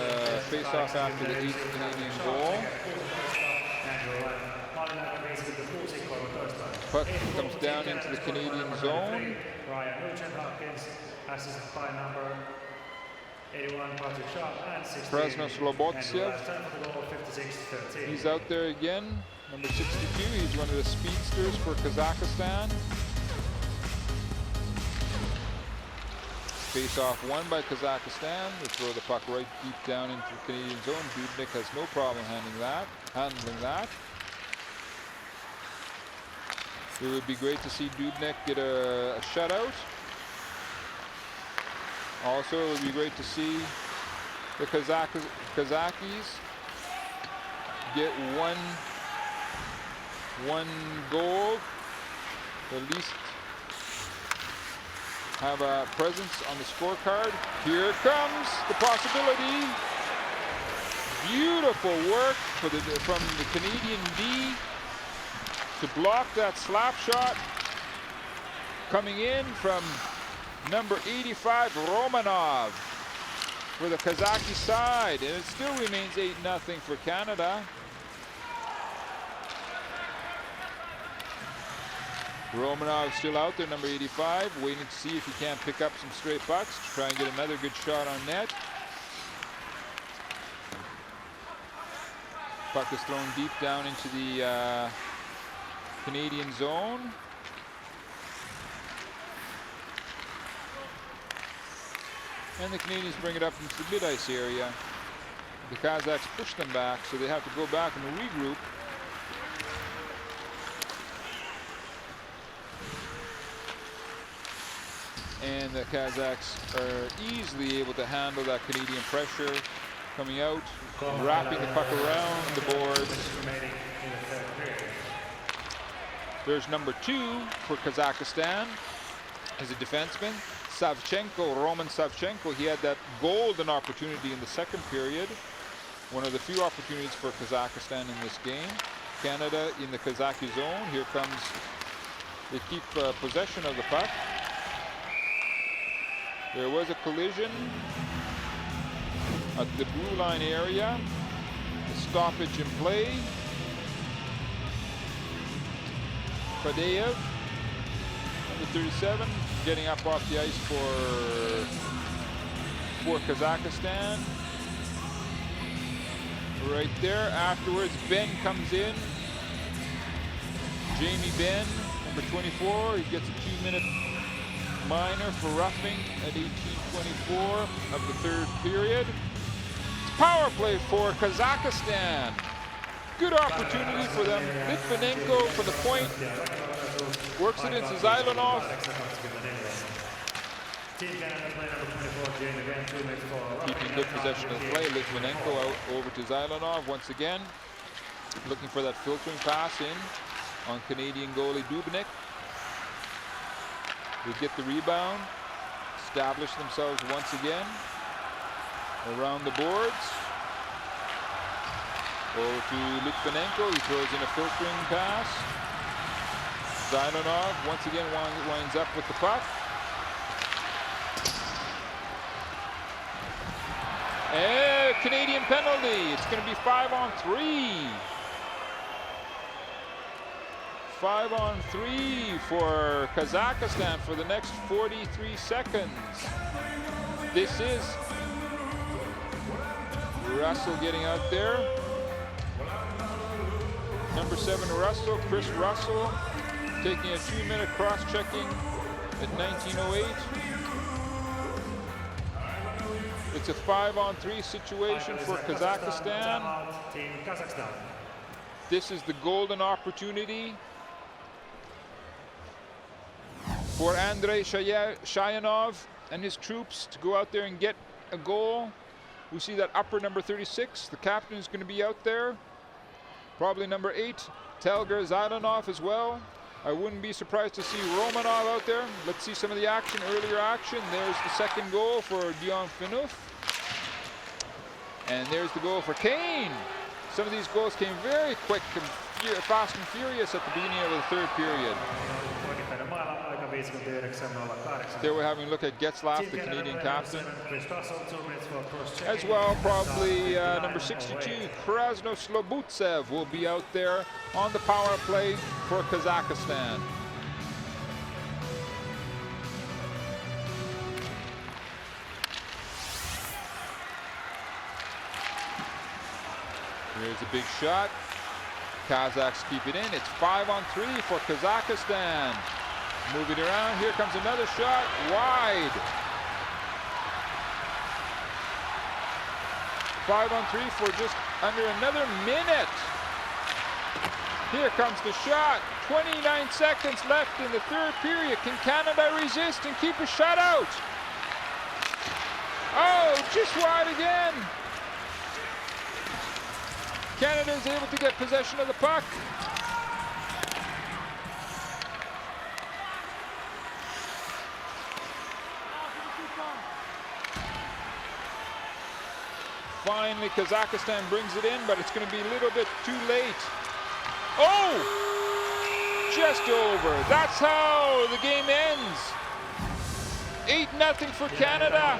face-off after the 8th Canadian goal. Puck comes down into the Canadian zone. Krasno Slobodsev. He's out there again. Number 62. He's one of the speedsters for Kazakhstan. Face-off won by Kazakhstan. They throw the puck right deep down into the Canadian zone. Dubnyk has no problem handling that. It would be great to see Dubnyk get a shutout. Also, it would be great to see the Kazakhis get one goal, at least have a presence on the scorecard. Here comes the possibility. Beautiful work from the Canadian D to block that slap shot. Coming in from number 85, Romanov, for the Kazakh side. And it still remains 8-0 for Canada. Romanov still out there, number 85, waiting to see if he can pick up some straight pucks to try and get another good shot on net. Puck is thrown deep down into the Canadian zone. And the Canadians bring it up into the mid-ice area. The Kazakhs push them back, so they have to go back and regroup. And the Kazakhs are easily able to handle that Canadian pressure coming out, wrapping the puck around the boards. There's number 2 for Kazakhstan as a defenseman. Savchenko, Roman Savchenko, he had that golden opportunity in the second period. One of the few opportunities for Kazakhstan in this game. Canada in the Kazakh zone. Here comes, they keep possession of the puck. There was a collision at the blue line area. A stoppage in play. Fadeev, number 37, getting up off the ice for Kazakhstan. Right there. Afterwards, Ben comes in. Jamie Ben, number 24. He gets a 2-minute minor for roughing at 18:24 of the third period. Power play for Kazakhstan. Good opportunity for them. Litvinenko for the point. Works it into Zylanov. Keeping good possession of the play. Litvinenko out over to Zylanov once again. Looking for that filtering pass in on Canadian goalie Dubnyk. They get the rebound. Establish themselves once again around the boards. Over to Litvinenko. He throws in a filtering pass. Zylanov once again winds up with the puck. And Canadian penalty. It's going to be 5-on-3. 5-on-3 for Kazakhstan for the next 43 seconds. This is Russell getting out there. Number 7 Russell, Chris Russell, taking a 2-minute cross-checking at 19:08. It's a 5-on-3 situation for Kazakhstan. This is the golden opportunity for Andrei Shayanov and his troops to go out there and get a goal. We see that upper number 36, the captain, is going to be out there. Probably number 8, Telger Zylanov as well. I wouldn't be surprised to see Romanov out there. Let's see some of the action, earlier action. There's the second goal for Dion Phaneuf. And there's the goal for Kane. Some of these goals came very quick and fast and furious at the beginning of the third period. There we're having a look at Getzlaf, the Canadian captain. As well, probably number 62, Krasno Slobutsev will be out there on the power play for Kazakhstan. Here's a big shot. Kazakhs keep it in. It's 5-on-3 for Kazakhstan. Move it around. Here comes another shot. Wide. 5-on-3 for just under another minute. Here comes the shot. 29 seconds left in the third period. Can Canada resist and keep a shutout? Oh, just wide again. Canada is able to get possession of the puck. Finally, Kazakhstan brings it in, but it's going to be a little bit too late. Oh! Just over. That's how the game ends. 8-0 for Canada.